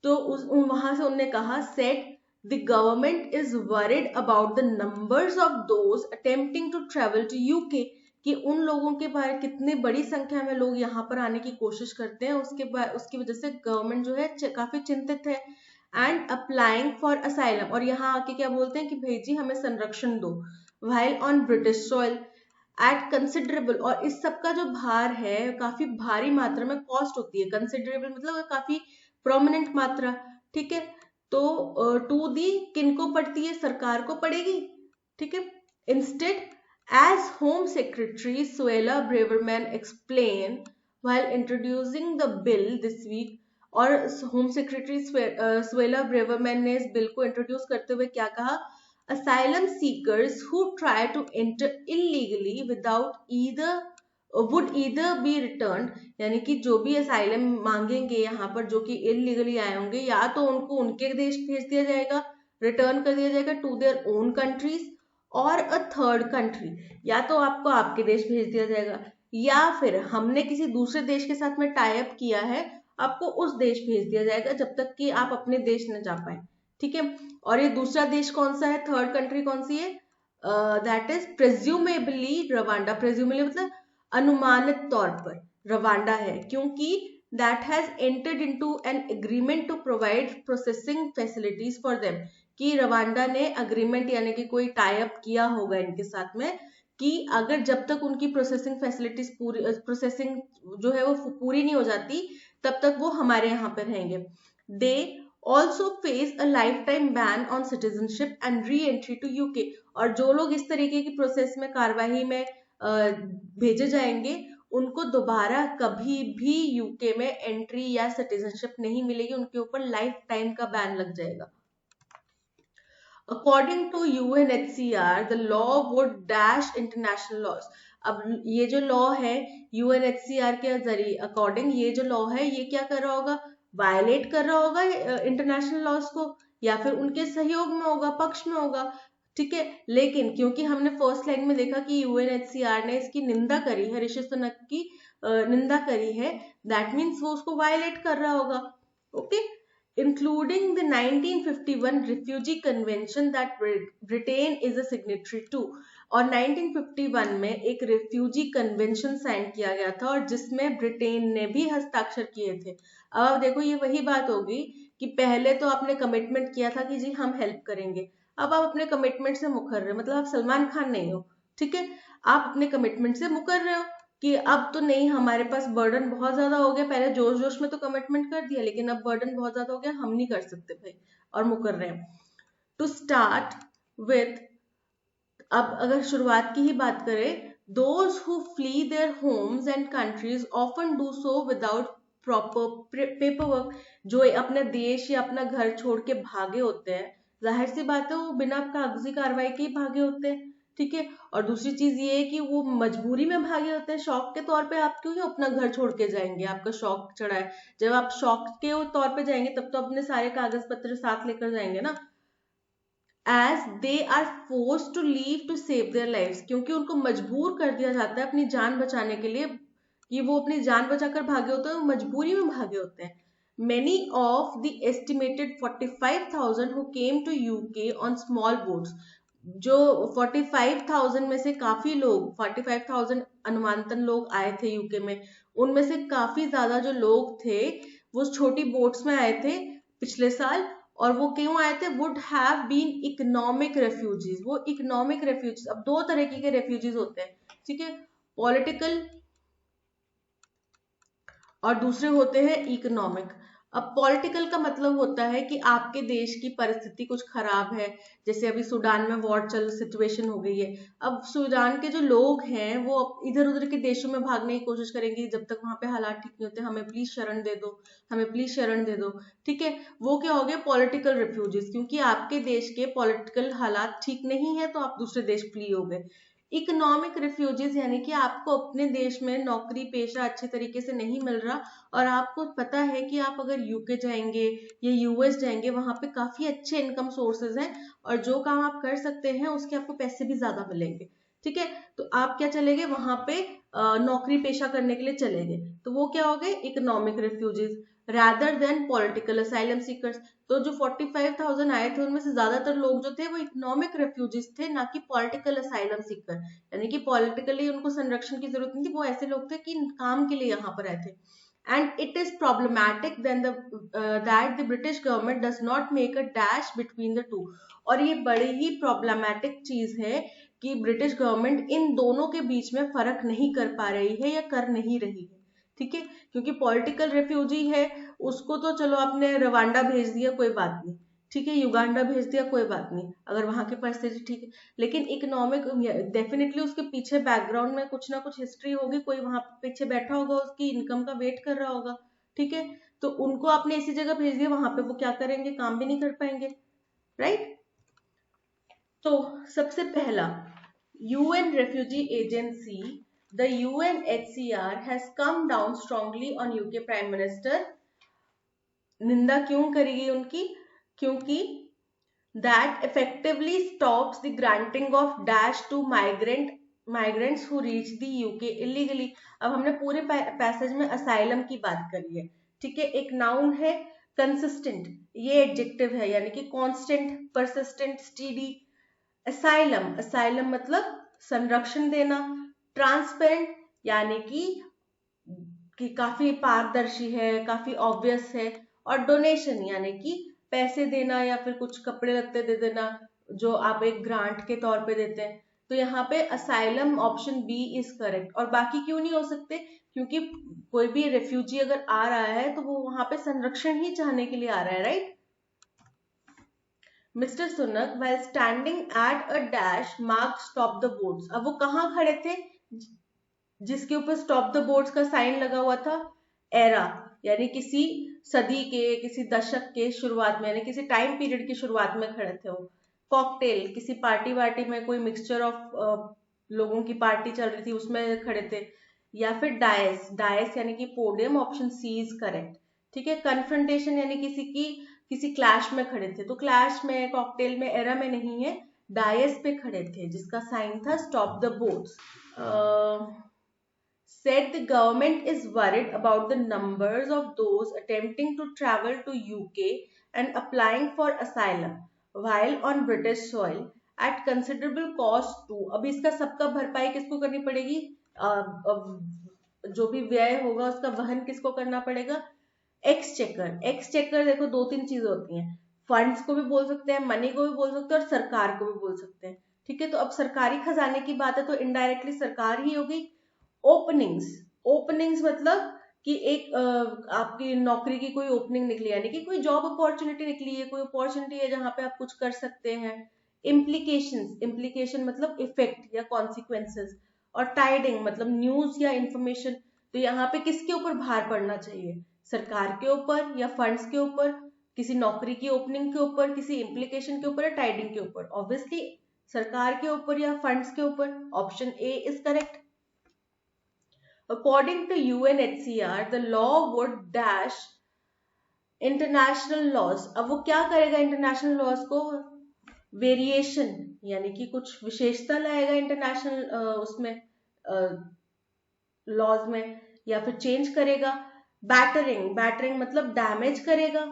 तो वहां से उन्होंने कहा said the government is worried about the numbers of those attempting to travel to UK, कि उन लोगों के बारे कितनी बड़ी संख्या में लोग यहाँ पर आने की कोशिश करते हैं, उसकी वजह से गवर्नमेंट जो है काफी चिंतित है। एंड अप्लाइंग फॉर असाइलम, और यहाँ आके क्या बोलते हैं कि भाई जी हमें संरक्षण दो, while on British soil eight considerable, और इस सब का जो भार है काफी भारी मात्रा में कॉस्ट होती है, कंसिडरेबल मतलब काफी प्रोमिनेंट मात्रा, ठीक है, तो टू दी किनको पड़ती है, सरकार को पड़ेगी, ठीक है। Instead as home secretary Suella Braverman explain while introducing the bill this week, और होम सेक्रेटरी सुएला ब्रेवरमैन ने इस बिल को इंट्रोड्यूस करते हुए क्या कहा, asylum seekers who try to enter illegally without either would either be returned, यानी कि जो भी असाइलम मांगेंगे यहाँ पर जो कि इलीगली आए होंगे या तो उनको उनके देश भेज दिया जाएगा, रिटर्न कर दिया जाएगा टू देयर ओन कंट्रीज, और अ थर्ड कंट्री, या तो आपको आपके देश भेज दिया जाएगा या फिर हमने किसी दूसरे देश के साथ में टाई अप किया है, आपको उस देश भेज दिया जाएगा जब तक कि आप अपने देश न जा पाए, ठीक है। और ये दूसरा देश कौन सा है, थर्ड कंट्री कौन सी है, that is presumably Rwanda, presumably मतलब अनुमानित तौर पर रवांडा है, क्योंकि that has entered into an agreement to provide processing facilities for them, कि रवांडा ने अग्रीमेंट यानी कि कोई टाई अप किया होगा इनके साथ में कि अगर जब तक उनकी प्रोसेसिंग फैसिलिटीज पूरी, प्रोसेसिंग जो है वो पूरी नहीं हो जाती तब तक वो हमारे यहाँ पे रहेंगे। दे also face a lifetime ban on citizenship and re-entry to UK, और जो लोग इस तरीके की प्रोसेस में कार्यवाही में भेजे जाएंगे उनको दोबारा कभी भी यूके में एंट्री या सिटीजनशिप नहीं मिलेगी, उनके ऊपर लाइफ टाइम का बैन लग जाएगा। According to UNHCR, the law would dash international laws. अब ये जो लॉ है UNHCR के जरिए अकॉर्डिंग ये जो लॉ है ये क्या कर रहा होगा, वायलेट कर रहा होगा इंटरनेशनल लॉज को, या फिर उनके सहयोग में होगा, पक्ष में होगा, ठीक है। लेकिन क्योंकि हमने फर्स्ट लाइन में देखा कि UNHCR ने इसकी निंदा करी है, ऋषि सुनक की निंदा करी है, दैट मीन्स वो उसको वायलेट कर रहा होगा, okay. including the 1951 Refugee Convention that Britain is a signatory to, और 1951 में एक रिफ्यूजी कन्वेंशन साइन किया गया था और जिसमें ब्रिटेन ने भी हस्ताक्षर किए थे। अब देखो ये वही बात होगी कि पहले तो आपने कमिटमेंट किया था कि जी हम हेल्प करेंगे, अब आप अपने कमिटमेंट से मुकर रहे हो, मतलब आप सलमान खान नहीं हो, ठीक है, आप अपने कमिटमेंट से मुकर रहे हो कि अब तो नहीं, हमारे पास बर्डन बहुत ज्यादा हो गया, पहले जोश जोश में तो कमिटमेंट कर दिया लेकिन अब बर्डन बहुत ज्यादा हो गया, हम नहीं कर सकते भाई, और मुकर रहे हैं। टू स्टार्ट विथ, अब अगर शुरुआत की ही बात करें, those who flee their homes and countries often do so without proper paperwork, जो अपने देश या अपना घर छोड़ के भागे होते हैं, जाहिर सी बात है वो बिना कागजी कार्रवाई के ही भागे होते हैं, ठीक है। और दूसरी चीज ये है कि वो मजबूरी में भागे होते हैं, शौक के तौर पे आप क्यों ही अपना घर छोड़ के जाएंगे, आपका शौक चढ़ा है। जब आप शौक के तौर पे जाएंगे तब तो अपने सारे कागज पत्र साथ लेकर जाएंगे ना। As they are force to leave to save their lives, क्योंकि उनको मजबूर कर दिया जाता है अपनी जान बचाने के लिए, कि वो अपनी जान बचाकर भागे होते हैं, मजबूरी में भागे होते हैं। Many of the estimated 45,000 who came to UK on small boats, जो 45,000 में से काफी लोग, 45,000 अनुमानतन लोग आए थे यूके में, उनमें से काफी ज्यादा जो लोग थे वो छोटी बोट्स में आए थे पिछले साल। और वो क्यों आए थे? Would have been economic refugees. वो इकोनॉमिक रेफ्यूजीज, अब दो तरीके के रेफ्यूजीज होते हैं, ठीक है, पॉलिटिकल और दूसरे होते हैं इकोनॉमिक। अब पॉलिटिकल का मतलब होता है कि आपके देश की परिस्थिति कुछ खराब है, जैसे अभी सूडान में वॉर चल सिचुएशन हो गई है। अब सूडान के जो लोग हैं वो इधर उधर के देशों में भागने की कोशिश करेंगे जब तक वहां पे हालात ठीक नहीं होते, हमें प्लीज शरण दे दो, हमें प्लीज शरण दे दो, ठीक है। वो क्या हो गए? पॉलिटिकल रिफ्यूजीज, क्योंकि आपके देश के पॉलिटिकल हालात ठीक नहीं है तो आप दूसरे देश फ्ली हो गए। इकोनॉमिक रिफ्यूजीज यानी कि आपको अपने देश में नौकरी पेशा अच्छे तरीके से नहीं मिल रहा, और आपको पता है कि आप अगर यूके जाएंगे या यूएस जाएंगे वहां पे काफी अच्छे इनकम सोर्सेज हैं, और जो काम आप कर सकते हैं उसके आपको पैसे भी ज्यादा मिलेंगे, ठीक है। तो आप क्या चले गए वहां पे? नौकरी पेशा करने के लिए चले गए, तो वो क्या हो गए? Economic refugees rather than political asylum seekers। तो जो 45,000 आए थे उनमें से ज्यादातर लोग जो थे वो इकोनॉमिक रेफ्यूजीज थे, ना कि पॉलिटिकल असाइलम सीकर, यानी कि पॉलिटिकली उनको संरक्षण की जरूरत नहीं थी, वो ऐसे लोग थे कि काम के लिए यहाँ पर आए थे। And it is problematic then that the British government does not make a dash between the two। और ये बड़ी ही प्रॉब्लमैटिक चीज है कि ब्रिटिश गवर्नमेंट इन दोनों के बीच में फर्क नहीं कर पा रही है या कर नहीं रही है, ठीक है। क्योंकि पॉलिटिकल रेफ्यूजी है उसको तो चलो आपने रवांडा भेज दिया कोई बात नहीं, ठीक है, युगांडा भेज दिया कोई बात नहीं, अगर वहां की परिस्थिति ठीक है। लेकिन इकोनॉमिक डेफिनेटली उसके पीछे बैकग्राउंड में कुछ ना कुछ हिस्ट्री होगी, कोई वहां पीछे बैठा होगा उसकी इनकम का वेट कर रहा होगा, ठीक है। तो उनको आपने इसी जगह भेज दिया, वहां पे वो क्या करेंगे? काम भी नहीं कर पाएंगे, राइट। तो सबसे पहला, UN refugee agency, the UNHCR has come down strongly on UK prime minister. निंदा क्यों करी गई उनकी? क्योंकि that effectively stops the granting of dash to migrants who reach the UK illegally। अब हमने पूरे पैसेज में असाइलम की बात करी है, ठीक है। एक नाउन है कंसिस्टेंट, ये एडजेक्टिव है, यानी कि constant, persistent, steady. Asylum, asylum मतलब संरक्षण देना। ट्रांसपेरेंट यानी कि काफी पारदर्शी है, काफी ऑब्वियस है। और डोनेशन यानी कि पैसे देना या फिर कुछ कपड़े लत्ते दे देना, जो आप एक ग्रांट के तौर पे देते हैं। तो यहाँ पे asylum option B is correct. और बाकी क्यों नहीं हो सकते? क्योंकि कोई भी रेफ्यूजी अगर आ रहा है तो वो वहां पे संरक्षण ही चाहने के लिए आ रहा है, right. Mister Sunak while standing at a dash marked stop the boats। अब वो कहाँ खड़े थे? जिसके ऊपर स्टॉप द बोट्स का साइन लगा हुआ था, एरा, यानी किसी सदी के, किसी दशक के शुरुआत में, यानी किसी टाइम पीरियड की शुरुआत में खड़े थे वो। कॉकटेल, किसी पार्टी वार्टी में, कोई मिक्सचर ऑफ लोगों की पार्टी चल रही थी उसमें खड़े थे। या फिर डायस, डायस यानी कि podium, option C is correct, ठीक है। कन्फ्रंटेशन यानी किसी क्लैश में खड़े थे, तो क्लैश में, कॉकटेल में, एरा में नहीं है, डायस पे खड़े थे जिसका साइन था stop the boats. said the government is worried about the numbers of those attempting to travel to UK and applying for asylum while on British soil at considerable cost to। अब इसका सबका भरपाई किसको करनी पड़ेगी? जो भी व्यय होगा उसका वहन किसको करना पड़ेगा? एक्सचेकर। एक्सचेकर देखो दो तीन चीजें होती हैं, फंड्स को भी बोल सकते हैं, मनी को भी बोल सकते हैं, और सरकार को भी बोल सकते हैं, ठीक है। तो अब सरकारी खजाने की बात है तो इनडायरेक्टली सरकार ही होगी। ओपनिंग्स, ओपनिंग्स मतलब कि एक आपकी नौकरी की कोई ओपनिंग निकली, यानी कि कोई जॉब अपॉर्चुनिटी निकली है, कोई अपॉर्चुनिटी है जहां पे आप कुछ कर सकते हैं। इम्प्लीकेशंस, इम्प्लीकेशन मतलब इफेक्ट या कॉन्सिक्वेंसेस। और टाइडिंग मतलब न्यूज या इंफॉर्मेशन। तो यहाँ पे किसके ऊपर भार पड़ना चाहिए? सरकार के ऊपर या फंड्स के ऊपर, किसी नौकरी की ओपनिंग के ऊपर, किसी इम्प्लीकेशन के ऊपर या टाइडिंग के ऊपर? ऑब्वियसली सरकार के ऊपर या फंड्स के ऊपर? Option A is correct. According to UNHCR the law would dash international laws. अब वो क्या करेगा इंटरनेशनल लॉज को? वेरिएशन, यानी कि कुछ विशेषता लाएगा इंटरनेशनल उसमें लॉज में, या फिर चेंज करेगा। बैटरिंग, बैटरिंग मतलब डैमेज करेगा,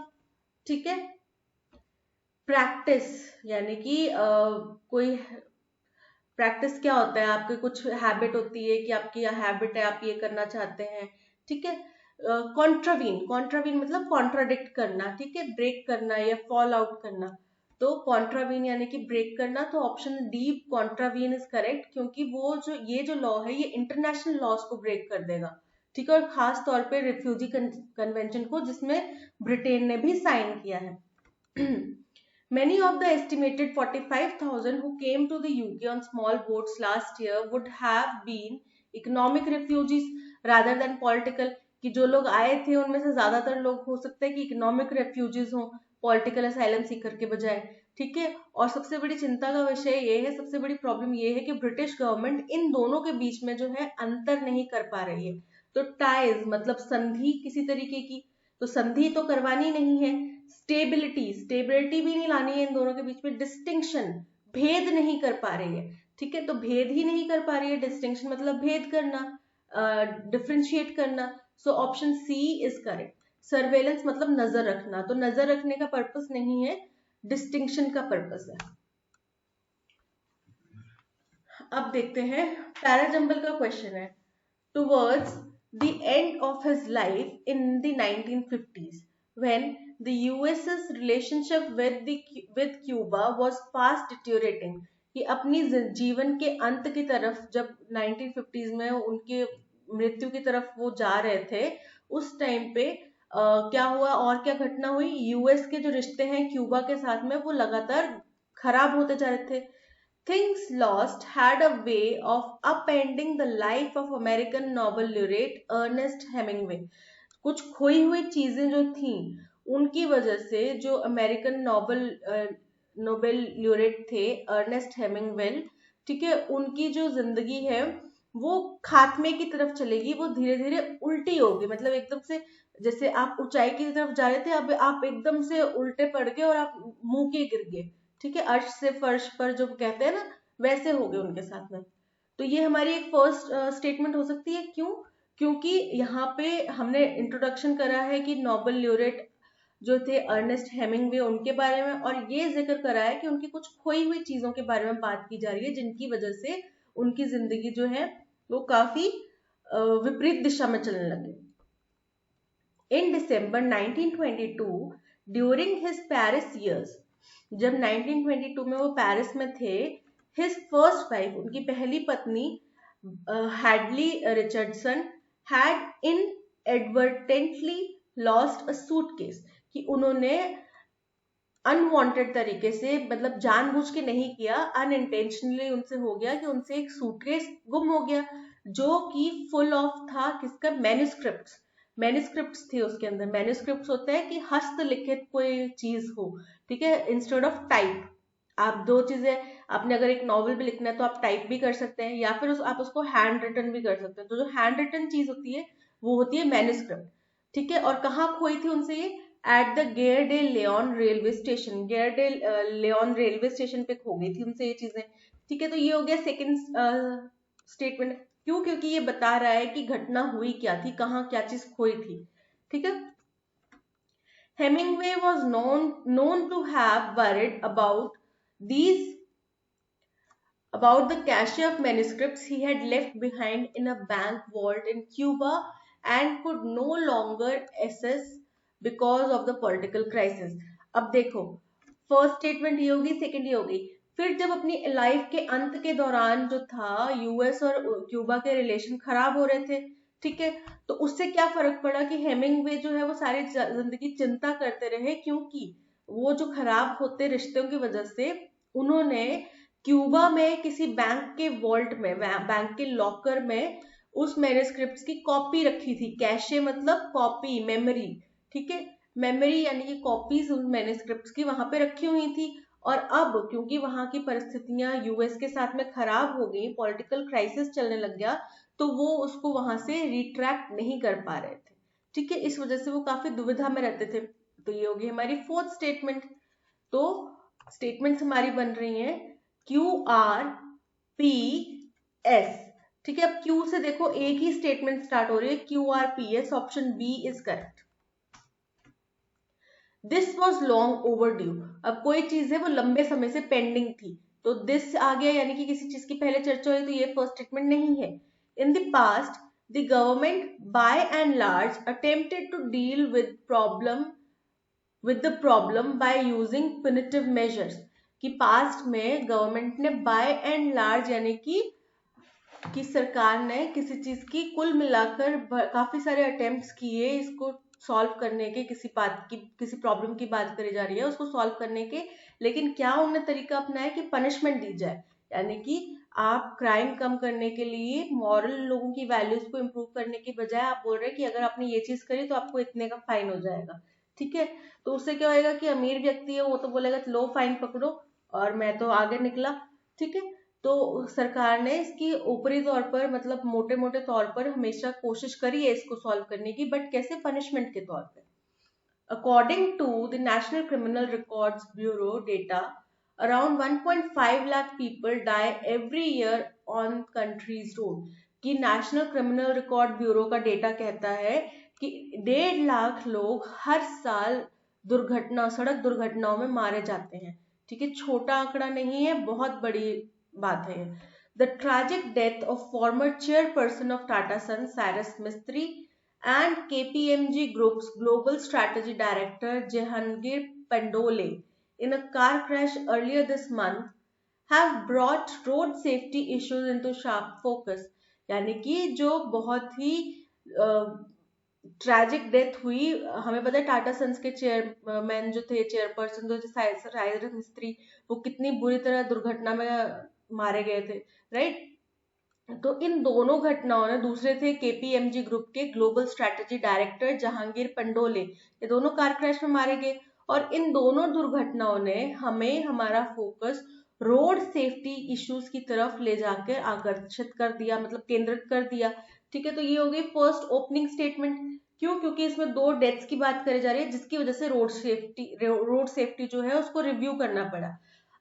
ठीक है। प्रैक्टिस, यानी कि कोई प्रैक्टिस क्या होता है, आपकी कुछ हैबिट होती है कि आपकी यह हैबिट है, आप ये करना चाहते हैं, ठीक है। कॉन्ट्रावीन, कॉन्ट्रावीन मतलब कॉन्ट्राडिक्ट करना, ठीक है, ब्रेक करना या फॉल आउट करना। तो कॉन्ट्रावीन यानी कि ब्रेक करना, तो option D contravene is correct, क्योंकि वो जो ये जो लॉ है ये इंटरनेशनल लॉज को ब्रेक कर देगा, ठीक है, और खास तौर पे रिफ्यूजी कन्वेंशन को, जिसमें ब्रिटेन ने भी साइन किया है। Many of the estimated 45,000 who came to the UK on small boats last year would have been economic refugees rather than political, कि जो लोग आए थे उनमें से ज्यादातर लोग हो सकते हैं कि इकोनॉमिक रेफ्यूजीज हों, पॉलिटिकल असाइलम सीकर के बजाय, ठीक है। और सबसे बड़ी चिंता का विषय ये है, सबसे बड़ी प्रॉब्लम ये है कि ब्रिटिश गवर्नमेंट इन दोनों के बीच में जो है अंतर नहीं कर पा रही है। तो टाइज मतलब संधि किसी तरीके की, तो संधि तो करवानी नहीं है। स्टेबिलिटी, स्टेबिलिटी भी नहीं लानी है इन दोनों के बीच में। डिस्टिंक्शन, भेद नहीं कर पा रही है, ठीक है, तो भेद ही नहीं कर पा रही है। डिस्टिंक्शन मतलब भेद करना, डिफ्रेंशिएट करना। So option C is correct. Surveillance मतलब नजर रखना, तो नजर रखने का पर्पस नहीं है, डिस्टिंक्शन का पर्पस है। अब देखते हैं पैराजंबल का क्वेश्चन है। Towards the end of his life in the 1950s, when the US's relationship with Cuba was fast deteriorating, कि अपनी जीवन के अंत की तरफ जब 1950s में उनके मृत्यु की तरफ वो जा रहे थे, उस टाइम पे क्या हुआ और क्या घटना हुई? यूएस के जो रिश्ते हैं क्यूबा के साथ में वो लगातार खराब होते जा रहे थे। Things Lost had a way of upending the life of American Nobel laureate Ernest Hemingway. कुछ खोई हुई चीजें जो थी उनकी वजह से जो अमेरिकन नोबेल ल्यूरेट थे अर्नेस्ट हेमिंगवेल, ठीक है, उनकी जो जिंदगी है वो खात्मे की तरफ चलेगी, वो धीरे धीरे उल्टी होगी। मतलब एकदम से जैसे आप ऊंचाई की तरफ जा रहे थे, अब आप एकदम से उल्टे पड़ गए और आप मुंह के गिर गए, ठीक है, अर्श से फर्श पर जो कहते हैं ना, वैसे हो गए उनके साथ में। तो ये हमारी एक फर्स्ट स्टेटमेंट हो सकती है। क्यों? क्योंकि यहाँ पे हमने इंट्रोडक्शन करा है कि नोबेल ल्यूरेट जो थे अर्नेस्ट हेमिंगवे उनके बारे में, और ये जिक्र करा है कि उनकी कुछ खोई हुई चीजों के बारे में बात की जा रही है, जिनकी वजह से उनकी जिंदगी जो है वो काफी विपरीत दिशा में चलने लगे। इन दिसंबर 1922 ड्यूरिंग हिज पेरिस ईयर्स, जब 1922 में वो पेरिस में थे, हिज फर्स्ट वाइफ, उनकी पहली पत्नी Hadley Richardson had inadvertently lost a suitcase, कि उन्होंने अनवांटेड तरीके से, मतलब जानबूझ के नहीं किया, अनइंटेंशनली उनसे हो गया कि उनसे एक सूटकेस गुम हो गया, जो कि फुल ऑफ था किसका? मैन्युस्क्रिप्ट्स। मैन्युस्क्रिप्ट्स थे उसके अंदर। मैन्युस्क्रिप्ट्स होता है कि हस्तलिखित कोई चीज हो, ठीक है, इंस्टेड ऑफ टाइप। आप दो चीजें, आपने अगर एक नॉवल भी लिखना है तो आप टाइप भी कर सकते हैं, या फिर आप उसको हैंड रिटन भी कर सकते हैं। तो जो हैंड रिटन चीज होती है वो होती है मैन्युस्क्रिप्ट, ठीक है। और कहाँ खोई थी उनसे ये? At the Gare de Lyon railway station, Gare de Lyon railway station पे खो गई थी उनसे ये चीजें, ठीक है। तो ये हो गया सेकंड स्टेटमेंट। क्यों? क्योंकि ये बता रहा है कि घटना हुई क्या थी, कहाँ क्या चीज खोई थी, ठीक है। Hemingway was known to have worried about the cache of manuscripts he had left behind in a bank vault in Cuba and could no longer access because of the political crisis. अब देखो, first statement ये होगी, second ये होगी। फिर जब अपनी life के अंत के दौरान जो था यूएस और क्यूबा के रिलेशन खराब हो रहे थे, ठीक है, तो उससे क्या फर्क पड़ा कि हेमिंगवे जो है वो सारी जिंदगी चिंता करते रहे, क्योंकि वो जो खराब होते रिश्तों की वजह से उन्होंने क्यूबा में किसी बैंक के वॉल्ट में, बैंक के लॉकर में उस मैन्युस्क्रिप्ट्स की कॉपी रखी थी। कैशे मतलब कॉपी, मेमोरी, ठीक है, मेमोरी यानी कि कॉपीज उन मैन्युस्क्रिप्ट्स की वहां पे रखी हुई थी। और अब क्योंकि वहां की परिस्थितियां यूएस के साथ में खराब हो गई, पॉलिटिकल क्राइसिस चलने लग गया, तो वो उसको वहां से रिट्रैक्ट नहीं कर पा रहे थे। ठीक है, इस वजह से वो काफी दुविधा में रहते थे। तो ये होगी हमारी फोर्थ स्टेटमेंट। तो स्टेटमेंट्स हमारी बन रही हैं QRPS। ठीक है, अब Q से देखो एक ही स्टेटमेंट स्टार्ट हो रही है, QRPS, option B is correct. This was long overdue, अब कोई चीज है वो लंबे समय से पेंडिंग थी, तो दिस आ गया, यानी कि किसी चीज की पहले चर्चा हुई, तो ये फर्स्ट स्टेटमेंट नहीं है। In the past the government by and large attempted to deal with the problem by using punitive measures, कि पास्ट में गवर्नमेंट ने बाय एंड लार्ज यानी कि सरकार ने किसी चीज की कुल मिलाकर काफी सारे अटेम्प्ट्स किए इसको सॉल्व करने के, किसी बात की, किसी प्रॉब्लम की बात करी जा रही है उसको सॉल्व करने के, लेकिन क्या उन्होंने तरीका अपनाया कि पनिशमेंट दी जाए, यानी कि आप क्राइम कम करने के लिए मॉरल लोगों की वैल्यूज को इम्प्रूव करने की बजाय आप बोल रहे हैं कि अगर आपने ये चीज करी तो आपको इतने का फाइन हो जाएगा। ठीक है, तो उससे क्या होएगा कि अमीर व्यक्ति है वो तो बोलेगा लो फाइन पकड़ो और मैं तो आगे निकला। ठीक है, तो सरकार ने इसकी ऊपरी तौर पर, मतलब मोटे मोटे तौर पर हमेशा कोशिश करी है इसको सॉल्व करने की, बट कैसे, पनिशमेंट के तौर पे। According to the National Crime Records Bureau data, around 1.5 lakh people die every year on country's road, कि National Criminal Record Bureau data डेटा कहता है कि 1.5 लाख लोग हर साल सड़क दुर्घटनाओं में मारे जाते हैं। ठीक है, छोटा आंकड़ा नहीं है, बहुत बड़ी बात है। The tragic death of former chairperson of Tata Sons Cyrus Mistry and KPMG group's global strategy director Jehangir Pandole in a car crash earlier this month have brought road safety issues into sharp focus, यानी कि जो बहुत ही ट्रैजिक डेथ हुई, हमें पता है टाटा सन्स के chairman जो थे, चेयरपर्सन जो साइरस मिस्त्री, वो कितनी बुरी तरह दुर्घटना में मारे गए थे, राइट। तो इन दोनों घटनाओं ने, दूसरे थे KPMG ग्रुप के global strategy director Jehangir Pandole, ये दोनों कार क्रैश में मारे गए, और इन दोनों दुर्घटनाओं ने हमें हमारा फोकस रोड सेफ्टी इश्यूज की तरफ ले जाकर आकर्षित कर दिया, मतलब केंद्रित कर दिया। ठीक है, तो ये हो गई फर्स्ट ओपनिंग स्टेटमेंट। क्यों? क्योंकि इसमें 2 डेथ्स की बात करी जा रही है जिसकी वजह से रोड सेफ्टी जो है उसको रिव्यू करना पड़ा।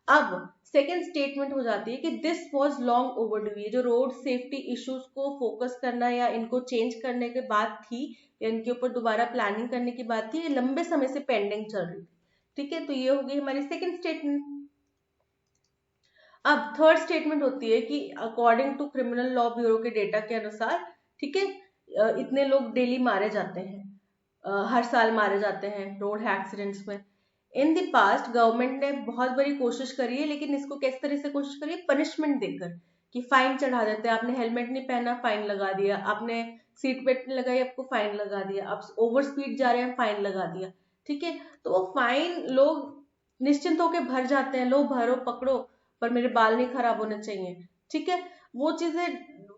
अब सेकेंड स्टेटमेंट हो जाती है कि दिस वॉज लॉन्ग ओवरड्यू, ये जो रोड सेफ्टी इश्यूज को फोकस करना या इनको चेंज करने के बाद थी, या इनके ऊपर दोबारा प्लानिंग करने की बात थी, ये लंबे समय से पेंडिंग चल रही थी। ठीक है, तो ये हो गई हमारी सेकेंड स्टेटमेंट। अब थर्ड स्टेटमेंट होती है कि according to criminal law bureau के डेटा के अनुसार, ठीक है, इतने लोग डेली मारे जाते हैं, हर साल मारे जाते हैं रोड एक्सीडेंट्स में। इन द पास्ट गवर्नमेंट ने बहुत बड़ी कोशिश करी है, लेकिन इसको किस तरह से कोशिश करी है, पनिशमेंट देकर, कि फाइन चढ़ा देते हैं, आपने हेलमेट नहीं पहना फाइन लगा दिया, आपने सीट बेल्ट नहीं लगाई आपको फाइन लगा दिया, आप ओवर स्पीड जा रहे हैं फाइन लगा दिया। ठीक है, तो वो फाइन लोग निश्चिंत होकर भर जाते हैं, लो भरो पकड़ो पर मेरे बाल नहीं खराब होने चाहिए। ठीक है, वो चीजें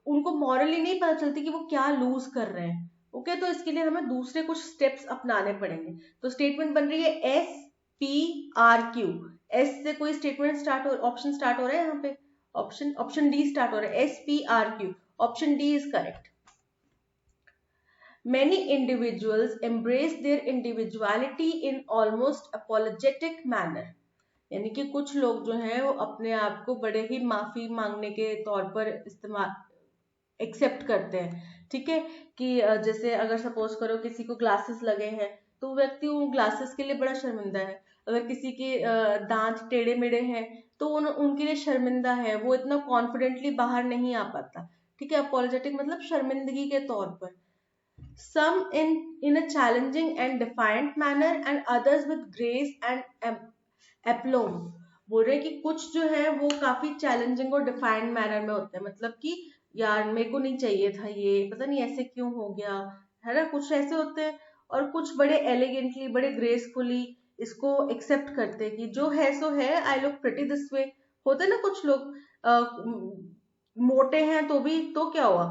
उनको मॉरली नहीं पता चलती कि वो क्या लूज कर रहे हैं। ओके, तो इसके लिए हमें दूसरे कुछ स्टेप्स अपनाने पड़ेंगे। तो स्टेटमेंट बन रही है SPRQ, एस से कोई स्टेटमेंट ऑप्शन स्टार्ट हो रहा है यहाँ पे, ऑप्शन डी स्टार्ट हो रहा है, SPRQ, option D is correct. Many individuals embrace their individuality in almost apologetic manner, यानी कि कुछ लोग जो हैं वो अपने आप को बड़े ही माफी मांगने के तौर पर इस्तेमाल एक्सेप्ट करते हैं। ठीक है, कि जैसे अगर सपोज करो किसी को ग्लासेस लगे हैं तो व्यक्ति उन ग्लासेस के लिए बड़ा शर्मिंदा है, अगर किसी के दांत टेढ़े मेढ़े हैं तो उनके लिए शर्मिंदा है, वो इतना कॉन्फिडेंटली बाहर नहीं आ पाता। ठीक है, अपोलोजेटिक मतलब शर्मिंदगी के तौर पर। Some in a challenging and defiant manner and others with grace and aplomb, बोल रहे कि कुछ जो है वो काफी चैलेंजिंग और डिफाइंड मैनर में होते हैं, मतलब कि यार मेरे को नहीं चाहिए था, ये पता नहीं ऐसे क्यों हो गया, है ना, कुछ ऐसे होते हैं। और कुछ बड़े एलिगेंटली, बड़े ग्रेसफुली इसको एक्सेप्ट करते हैं कि जो है सो है, I look pretty this way. होते ना कुछ लोग मोटे हैं तो भी तो क्या हुआ,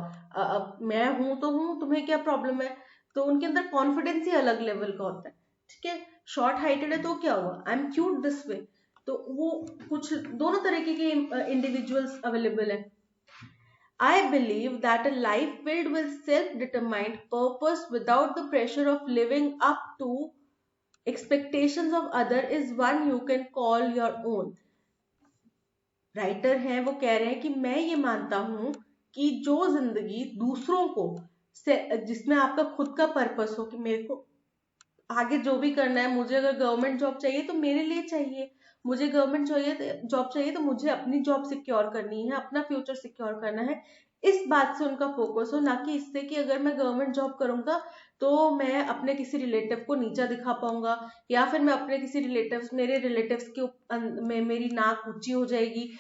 मैं हूं तो हूं, तुम्हें क्या प्रॉब्लम है, तो उनके अंदर कॉन्फिडेंस ही अलग लेवल का होता है। ठीक है, शॉर्ट हाइटेड है तो क्या हुआ, I am cute this way, तो वो कुछ दोनों तरीके के इंडिविजुअल्स अवेलेबल है। I believe that a life filled with self-determined purpose without the pressure of living up to expectations of other is one you can call your own. Writer हैं वो कह रहे हैं कि मैं ये मानता हूं कि जो जिंदगी दूसरों को जिसमें आपका खुद का पर्पस हो कि मेरे को आगे जो भी करना है, मुझे अगर गवर्नमेंट जॉब चाहिए तो मेरे लिए चाहिए, मुझे गवर्नमेंट जॉब चाहिए तो मुझे अपनी जॉब सिक्योर करनी है, अपना फ्यूचर सिक्योर करना है, इस बात से उनका फोकस हो, ना कि इससे कि अगर मैं गवर्नमेंट जॉब करूंगा तो मैं अपने किसी रिलेटिव को नीचा दिखा पाऊंगा, या फिर मैं अपने किसी मेरे रिलेटिव्स के में मेरी नाक ऊंची हो जाएगी।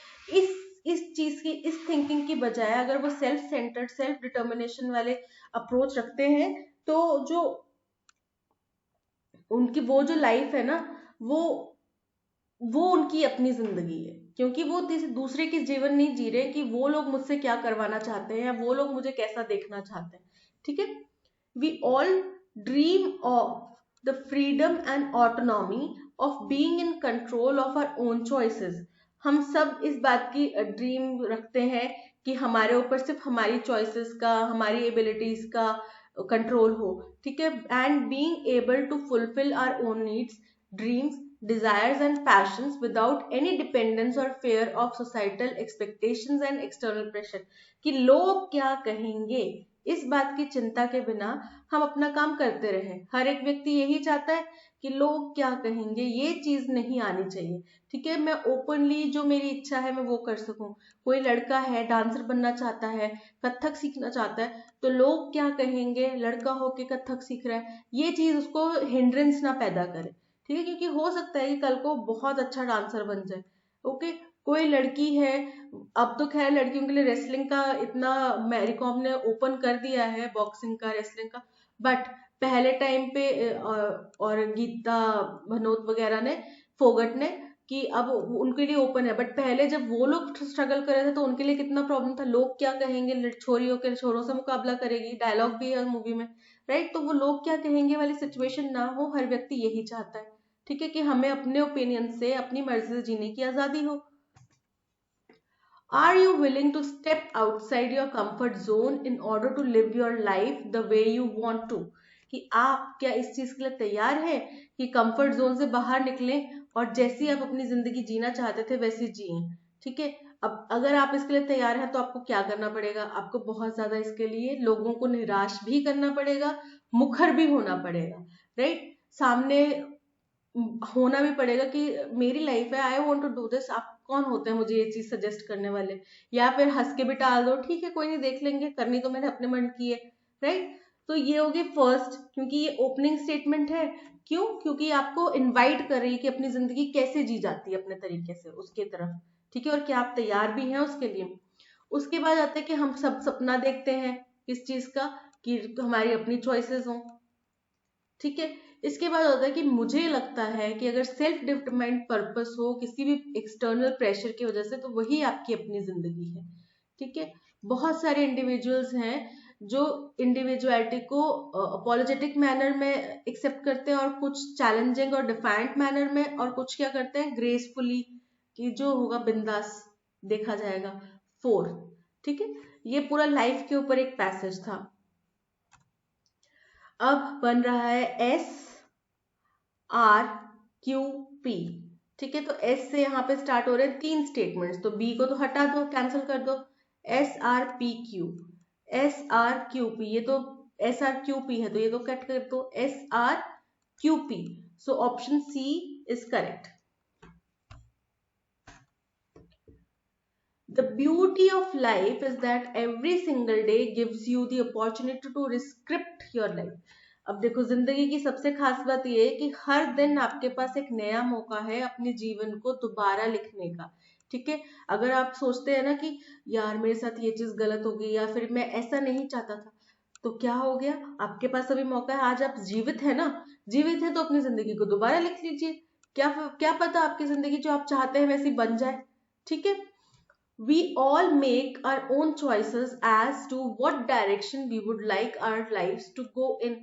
इस चीज की, इस थिंकिंग की बजाय अगर वो सेल्फ सेंटर्ड, सेल्फ डिटर्मिनेशन वाले अप्रोच रखते हैं तो जो उनकी वो जो लाइफ है ना, वो उनकी अपनी जिंदगी है, क्योंकि वो दूसरे के जीवन नहीं जी रहे कि वो लोग मुझसे क्या करवाना चाहते हैं या वो लोग मुझे कैसा देखना चाहते हैं। ठीक है, we all dream of the freedom and autonomy of being in control of our own choices. हम सब इस बात की ड्रीम रखते हैं कि हमारे ऊपर सिर्फ हमारी चॉइसेस का, हमारी एबिलिटीज का कंट्रोल हो। ठीक है, and being able to fulfil our own needs, dreams, desires and passions without any dependence or fear of societal expectations and external pressure। कि लोग क्या कहेंगे इस बात की चिंता के बिना हम अपना काम करते रहे। हर एक व्यक्ति यही चाहता है कि लोग क्या कहेंगे, ये चीज नहीं आनी चाहिए। ठीक है, मैं ओपनली जो मेरी इच्छा है मैं वो कर सकूं। कोई लड़का है डांसर बनना चाहता है, कथक सीखना चाहता है, तो लोग क्या कहेंगे, लड़का होके कथक सीख रहा है, ये चीज उसको हिंड्रेंस ना पैदा करे। ठीक है, क्योंकि हो सकता है कि कल को बहुत अच्छा डांसर बन जाए। ओके, कोई लड़की है, अब तो खैर लड़कियों के लिए रेसलिंग का इतना मैरी कॉम ने ओपन कर दिया है, बॉक्सिंग का, रेसलिंग का, बट पहले टाइम पे और गीता भनोत वगैरह ने, फोगट ने, कि अब उनके लिए ओपन है, बट पहले जब वो लोग स्ट्रगल कर रहे थे तो उनके लिए कितना प्रॉब्लम था। लोग क्या कहेंगे, छोरियों के छोरों से मुकाबला करेगी, डायलॉग भी है मूवी में, राइट। तो वो लोग क्या कहेंगे वाली सिचुएशन ना हो, हर व्यक्ति यही चाहता है। ठीक है, कि हमें अपने ओपिनियन से, अपनी मर्जी से जीने की आजादी हो। Are you willing to step outside your comfort zone in order to live your life the way you want to? कि आप क्या इस चीज के लिए तैयार है कि कंफर्ट जोन से बाहर निकलें और जैसी आप अपनी जिंदगी जीना चाहते थे वैसी जिए। ठीक है, अब अगर आप इसके लिए तैयार हैं तो आपको क्या करना पड़ेगा, आपको बहुत ज्यादा इसके लिए लोगों को निराश भी करना पड़ेगा, मुखर भी होना पड़ेगा, राइट। सामने होना भी पड़ेगा कि मेरी लाइफ है, I want to do this. आप कौन होते हैं मुझे ये चीज सजेस्ट करने वाले, या फिर हंस के भी टाल दो, ठीक है कोई नहीं, देख लेंगे, करनी तो मैंने अपने मन की है, राइट। तो ये होगी फर्स्ट, क्योंकि ये ओपनिंग स्टेटमेंट है। क्यों? क्योंकि आपको इनवाइट कर रही है कि अपनी जिंदगी कैसे जी जाती है अपने तरीके से उसके तरफ। ठीक है, और क्या आप तैयार भी हैं उसके लिए। उसके बाद आता है कि हम सब सपना देखते हैं इस चीज का कि हमारी अपनी चॉइसेस हों। ठीक है, इसके बाद होता है कि मुझे लगता है कि अगर सेल्फ डिटरमाइंड पर्पस हो किसी भी एक्सटर्नल प्रेशर की वजह से, तो वही आपकी अपनी जिंदगी है। ठीक है, बहुत सारे इंडिविजुअल्स हैं जो इंडिविजुअलिटी को अपॉलोजेटिक मैनर में एक्सेप्ट करते हैं, और कुछ चैलेंजिंग और डिफाइंट मैनर में, और कुछ क्या करते हैं ग्रेसफुली कि जो होगा बिंदास देखा जाएगा। 4, ठीक है, ये पूरा लाइफ के ऊपर एक पैसेज था। अब बन रहा है SRQP। ठीक है, तो S से यहाँ पे स्टार्ट हो रहे हैं 3 स्टेटमेंट्स, तो B को तो हटा दो, कैंसिल कर दो। SRPQ, SRQP, ये तो SRQP है तो ये तो कट कर दो, SRQP। So option C is correct. The beauty of life is that every single day gives you the opportunity to rescript your life। अब देखो, जिंदगी की सबसे खास बात यह है कि हर दिन आपके पास एक नया मौका है अपने जीवन को दोबारा लिखने का। ठीक है, अगर आप सोचते हैं ना कि यार मेरे साथ ये चीज गलत हो गई, या फिर मैं ऐसा नहीं चाहता था, तो क्या हो गया, आपके पास अभी मौका है। आज आप जीवित है ना, जीवित है तो अपनी जिंदगी को दोबारा लिख लीजिए। क्या पता आपकी जिंदगी जो आप चाहते हैं वैसी बन जाए। ठीक है, we all make our own choices as to what direction we would like our lives to go in।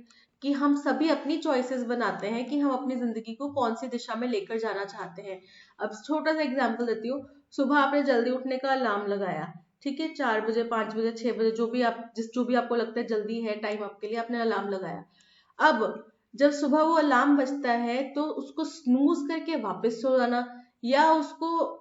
कि हम सभी अपनी चॉइसेस बनाते हैं कि हम अपनी जिंदगी को कौन सी दिशा में लेकर जाना चाहते हैं। अब छोटा सा एग्जांपल देती हूँ। सुबह आपने जल्दी उठने का अलार्म लगाया, ठीक है, 4 बजे, 5 बजे, 6 बजे, जो भी आपको लगता है जल्दी है टाइम आपके लिए, आपने अलार्म लगाया। अब जब सुबह वो अलार्म बजता है तो उसको स्नूज करके वापस सो जाना या उसको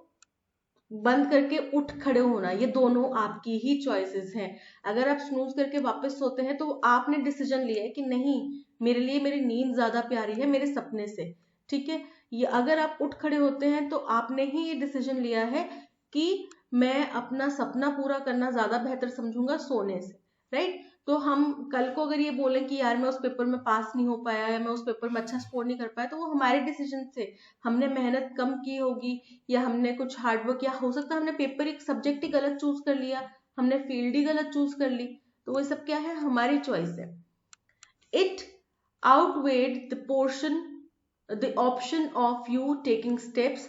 बंद करके उठ खड़े होना, ये दोनों आपकी ही चॉइसेस हैं। अगर आप स्नूज करके वापस सोते हैं तो आपने डिसीजन लिया है कि नहीं, मेरे लिए मेरी नींद ज्यादा प्यारी है मेरे सपने से, ठीक है। ये अगर आप उठ खड़े होते हैं तो आपने ही ये डिसीजन लिया है कि मैं अपना सपना पूरा करना ज्यादा बेहतर समझूंगा सोने से, राइट। तो हम कल को अगर ये बोलें कि यार मैं उस पेपर में पास नहीं हो पाया या मैं उस पेपर में अच्छा स्कोर नहीं कर पाया, तो वो हमारे डिसीजन से, हमने मेहनत कम की होगी या हमने कुछ हार्डवर्क, या हो सकता है हमने पेपर एक सब्जेक्ट ही गलत चूज कर लिया, हमने फील्ड ही गलत चूज कर ली, तो वो सब क्या है, हमारी चॉइस है। It outweighed the option of you taking steps,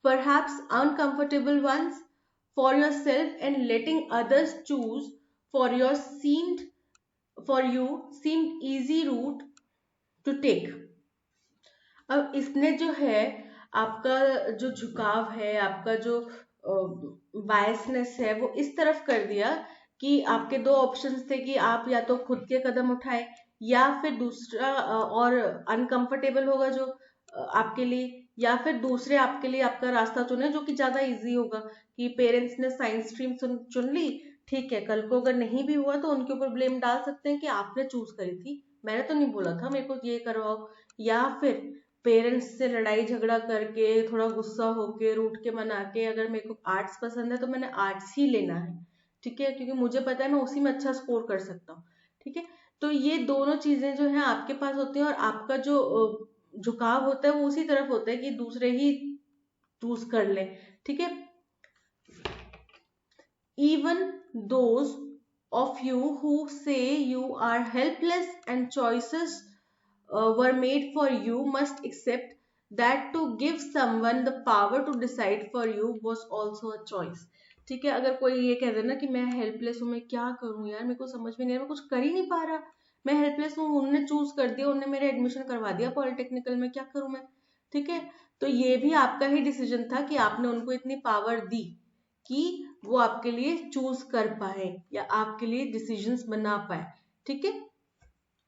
perhaps uncomfortable ones, for yourself and letting others choose for you seemed easy route to take. अब इसने जो है, आपका जो झुकाव है, आपका जो बायसनेस है, वो इस तरफ कर दिया कि आपके दो ऑप्शंस थे कि आप या तो खुद के कदम उठाए या फिर दूसरा और अनकंफर्टेबल होगा जो आपके लिए, या फिर दूसरे आपके लिए आपका रास्ता चुने जो कि ज्यादा इजी होगा। कि पेरेंट्स ने साइंस स्ट्रीम चुन ली, ठीक है, कल को अगर नहीं भी हुआ तो उनके ऊपर ब्लेम डाल सकते हैं कि आपने चूज करी थी, मैंने तो नहीं बोला था मेरे को ये करवाओ। या फिर पेरेंट्स से लड़ाई झगड़ा करके, थोड़ा गुस्सा होके, रूठ के मना के, अगर मेरे को आर्ट्स पसंद है तो मैंने आर्ट्स ही लेना है, ठीक है, क्योंकि मुझे पता है मैं उसी में अच्छा स्कोर कर सकता हूँ, ठीक है। तो ये दोनों चीजें जो है आपके पास होती हैं और आपका जो झुकाव होता है वो उसी तरफ होता है कि दूसरे ही चूज कर ले, ठीक है। Even those of you who say you are helpless and choices were made for you must accept that to give someone the power to decide for you was also a choice. ठीक है, अगर कोई ये कह दे ना कि मैं helpless हूँ, मैं क्या करूँ यार, मेरे को समझ में नहीं आ रहा, मैं कुछ कर ही नहीं पा रहा, मैं हेल्पलेस हूँ, उन्होंने चूज कर दिया, उन्होंने मेरे एडमिशन करवा दिया पॉलिटेक्निकल में, क्या करूँ मैं, ठीक है। तो ये भी आपका ही डिसीजन था कि आपने उनको इतनी पावर दी कि वो आपके लिए चूज कर पाए या आपके लिए डिसीजंस बना पाए, ठीक है।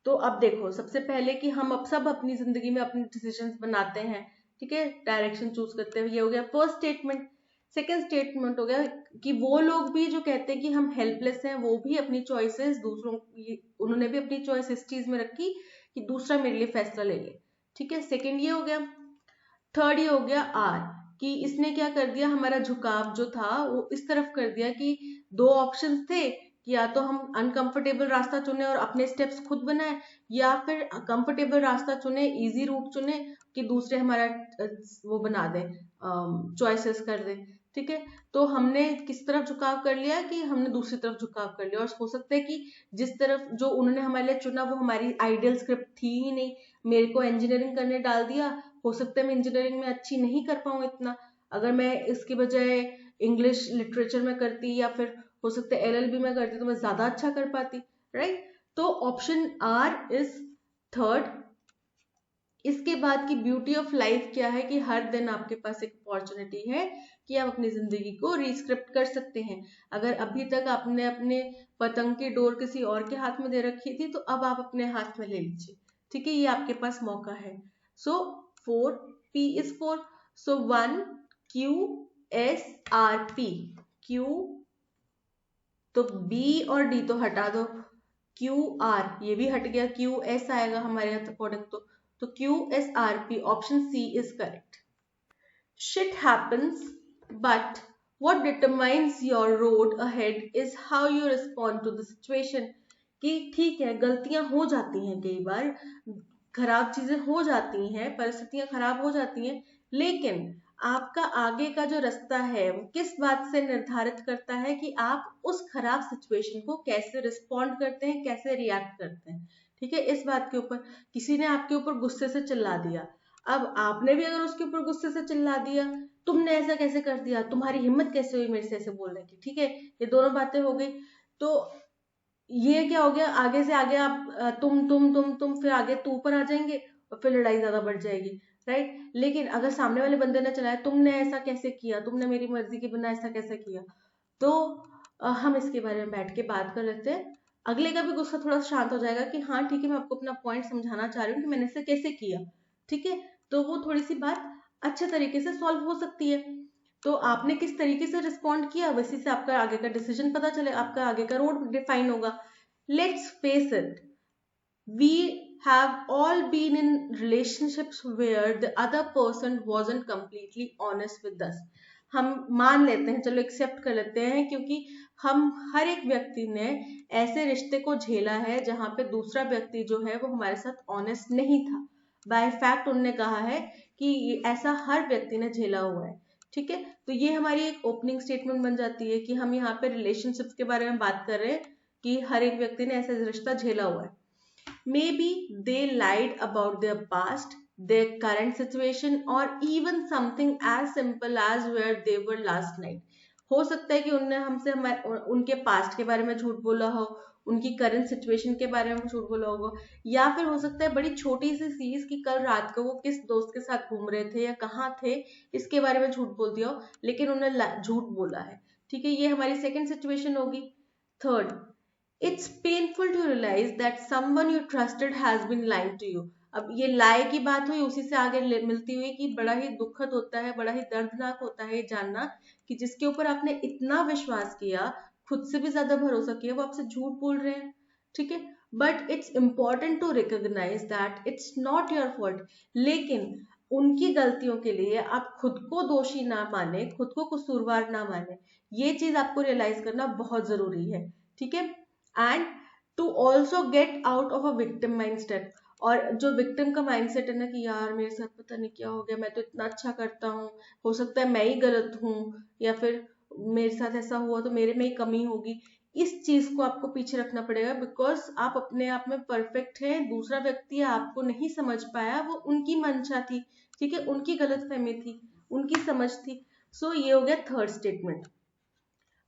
तो अब देखो, सबसे पहले कि हम अब सब अपनी जिंदगी में अपने डिसीजंस बनाते हैं, ठीक है, डायरेक्शन चूज करते हैं, ये हो गया फर्स्ट स्टेटमेंट। सेकंड स्टेटमेंट हो गया कि वो लोग भी जो कहते हैं कि हम हेल्पलेस हैं, वो भी अपनी चॉइसेस दूसरों, उन्होंने भी अपनी चॉइस इस चीज में रखी कि दूसरा मेरे लिए फैसला ले ले, ठीक है। सेकंड ये हो गया। थर्ड ये हो गया आर, कि इसने क्या कर दिया, हमारा झुकाव जो था वो इस तरफ कर दिया कि दो ऑप्शंस थे कि या तो हम अनकंफर्टेबल रास्ता चुने और अपने स्टेप्स खुद बनाए, या फिर कंफर्टेबल रास्ता चुने, इजी रूट चुने कि दूसरे हमारा वो बना दे, चॉइसेस कर दे, ठीक है। तो हमने किस तरफ झुकाव कर लिया कि हमने दूसरी तरफ झुकाव कर लिया, और हो सकता है कि जिस तरफ जो उन्होंने हमारे लिए चुना वो हमारी आइडियल स्क्रिप्ट थी ही नहीं, मेरे को इंजीनियरिंग करने डाल दिया, हो सकता है मैं इंजीनियरिंग में अच्छी नहीं कर पाऊँ इतना, अगर मैं इसके बजाय इंग्लिश लिटरेचर में करती या फिर हो सकता है एलएलबी में करती तो मैं ज्यादा अच्छा कर पाती, राइट। तो ऑप्शन आर इज थर्ड। इसके बाद की ब्यूटी ऑफ लाइफ क्या है कि हर दिन आपके पास एक अपॉर्चुनिटी है कि आप अपनी जिंदगी को रिस्क्रिप्ट कर सकते हैं। अगर अभी तक आपने अपने पतंग की डोर किसी और के हाथ में दे रखी थी तो अब आप अपने हाथ में ले लीजिए, ठीक है, ये आपके पास मौका है। सो 4, P is 4, so 1 Q S R P, Q तो B और D तो हटा दो, Q R ये भी हट गया, Q S आएगा हमारे अकॉर्डिंग, तो Q S R P option C is correct. Shit happens, but what determines your road ahead is how you respond to the situation. कि ठीक है, गलतियां हो जाती हैं, कई बार खराब चीजें हो जाती हैं, परिस्थितियां खराब हो जाती हैं, लेकिन आपका आगे का जो रास्ता है वो किस बात से निर्धारित करता है कि आप उस खराब सिचुएशन को कैसे रिस्पॉन्ड करते हैं, कैसे रिएक्ट करते हैं, ठीक है। इस बात के ऊपर किसी ने आपके ऊपर गुस्से से चिल्ला दिया, अब आपने भी अगर उसके ऊपर गुस्से से चिल्ला दिया, तुमने ऐसा कैसे कर दिया, तुम्हारी हिम्मत कैसे हुई मेरे से ऐसे बोलने की, ठीक है, ये दोनों बातें हो गई। तो ये क्या हो गया, आगे से आगे आप तुम फिर आगे तू पर आ जाएंगे और फिर लड़ाई ज्यादा बढ़ जाएगी, राइट। लेकिन अगर सामने वाले बंदे ने चलाया, तुमने ऐसा कैसे किया, तुमने मेरी मर्जी के बिना ऐसा कैसे किया, तो हम इसके बारे में बैठ के बात कर लेते हैं। अगले का भी गुस्सा थोड़ा सा शांत हो जाएगा कि हाँ ठीक है, मैं आपको अपना पॉइंट समझाना चाह रही हूँ कि मैंने इसे कैसे किया, ठीक है। तो वो थोड़ी सी बात अच्छे तरीके से सॉल्व हो सकती है। तो आपने किस तरीके से रिस्पॉन्ड किया, वैसे से आपका आगे का डिसीजन पता चले, आपका आगे का रोड डिफाइन होगा। Let's face it, we have all been in relationships where the other person wasn't completely honest with us. हम मान लेते हैं, चलो एक्सेप्ट कर लेते हैं, क्योंकि हम हर एक व्यक्ति ने ऐसे रिश्ते को झेला है जहां पे दूसरा व्यक्ति जो है वो हमारे साथ ऑनेस्ट नहीं था। बाय फैक्ट उनने कहा है कि ऐसा हर व्यक्ति ने झेला हुआ है, ठीक है। तो ये हमारी एक ओपनिंग स्टेटमेंट बन जाती है कि हम यहाँ पे रिलेशनशिप्स के बारे में बात कर रहे हैं कि हर एक व्यक्ति ने ऐसा रिश्ता झेला हुआ है। Maybe they lied about their past, their current situation, or even something as simple as where they were last night. हो सकता है कि उनने हमसे उनके पास्ट के बारे में झूठ बोला हो, उनकी करंट सिचुएशन के बारे में झूठ बोला होगा, या फिर हो सकता है बड़ी छोटी सी चीज कि कल रात को वो किस दोस्त के साथ घूम रहे थे या कहाँ थे, इसके बारे में झूठ बोल दिया हो, लेकिन उन्होंने झूठ बोला है, ठीक है। ये हमारी सेकंड सिचुएशन होगी। Third, it's painful to realize that someone you trusted has been lying to you. अब ये lie की बात हुई, उसी से आगे मिलती हुई कि बड़ा ही दुखद होता है, बड़ा ही दर्दनाक होता है ये जानना कि जिसके ऊपर आपने इतना विश्वास किया, खुद से भी ज्यादा भरोसा किया, वो आपसे झूठ बोल रहे हैं, ठीक है। But it's important to recognise that it's not your fault. लेकिन उनकी गलतियों के लिए आप खुद को दोषी ना माने, खुद को कसूरवार ना माने, ये चीज आपको रियलाइज करना बहुत जरूरी है, ठीक है। And to also get out of a victim mindset. और जो विक्टिम का माइंडसेट है ना कि यार मेरे साथ पता नहीं क्या हो गया, मैं तो इतना अच्छा करता हूँ, हो सकता है मैं ही गलत हूँ, या फिर मेरे साथ ऐसा हुआ तो मेरे में ही कमी होगी, इस चीज को आपको पीछे रखना पड़ेगा। बिकॉज आप अपने आप में परफेक्ट हैं, दूसरा व्यक्ति आपको नहीं समझ पाया, वो उनकी मंशा थी, ठीक है, उनकी गलत फहमी थी, उनकी समझ थी। सो ये हो गया थर्ड स्टेटमेंट।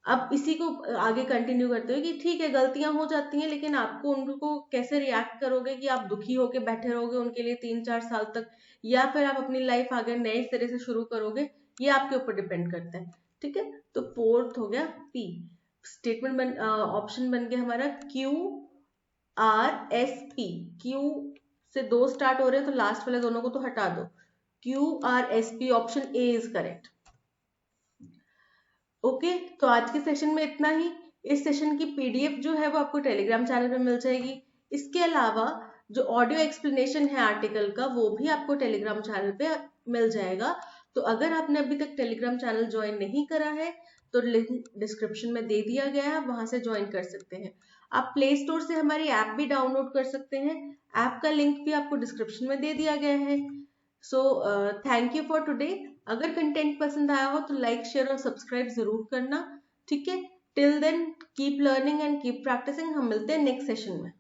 अब इसी को आगे कंटिन्यू करते हुए कि ठीक है गलतियां हो जाती हैं, लेकिन आपको उनको कैसे रिएक्ट करोगे, कि आप दुखी होके बैठे रहोगे उनके लिए 3-4 साल तक, या फिर आप अपनी लाइफ आगे नए सिरे से शुरू करोगे, ये आपके ऊपर डिपेंड करता है, ठीक है। तो फोर्थ हो गया पी स्टेटमेंट, ऑप्शन बन गया हमारा QRSP। क्यू से दो स्टार्ट हो रहे हैं तो लास्ट वाले दोनों को तो हटा दो, QRSP option A is correct. Okay, तो आज के सेशन में इतना ही। इस सेशन की पीडीएफ जो है वो आपको टेलीग्राम चैनल पे मिल जाएगी। इसके अलावा जो ऑडियो एक्सप्लेनेशन है आर्टिकल का, वो भी आपको टेलीग्राम चैनल पे मिल जाएगा। तो अगर आपने अभी तक टेलीग्राम चैनल ज्वाइन नहीं करा है तो लिंक डिस्क्रिप्शन में दे दिया गया है, वहां से ज्वाइन कर सकते हैं। आप प्ले स्टोर से हमारी ऐप भी डाउनलोड कर सकते हैं, ऐप का लिंक भी आपको डिस्क्रिप्शन में दे दिया गया है। So thank you for today. अगर कंटेंट पसंद आया हो तो लाइक शेयर और सब्सक्राइब जरूर करना, ठीक है। Till then keep learning and keep practising. हम मिलते हैं नेक्स्ट सेशन में।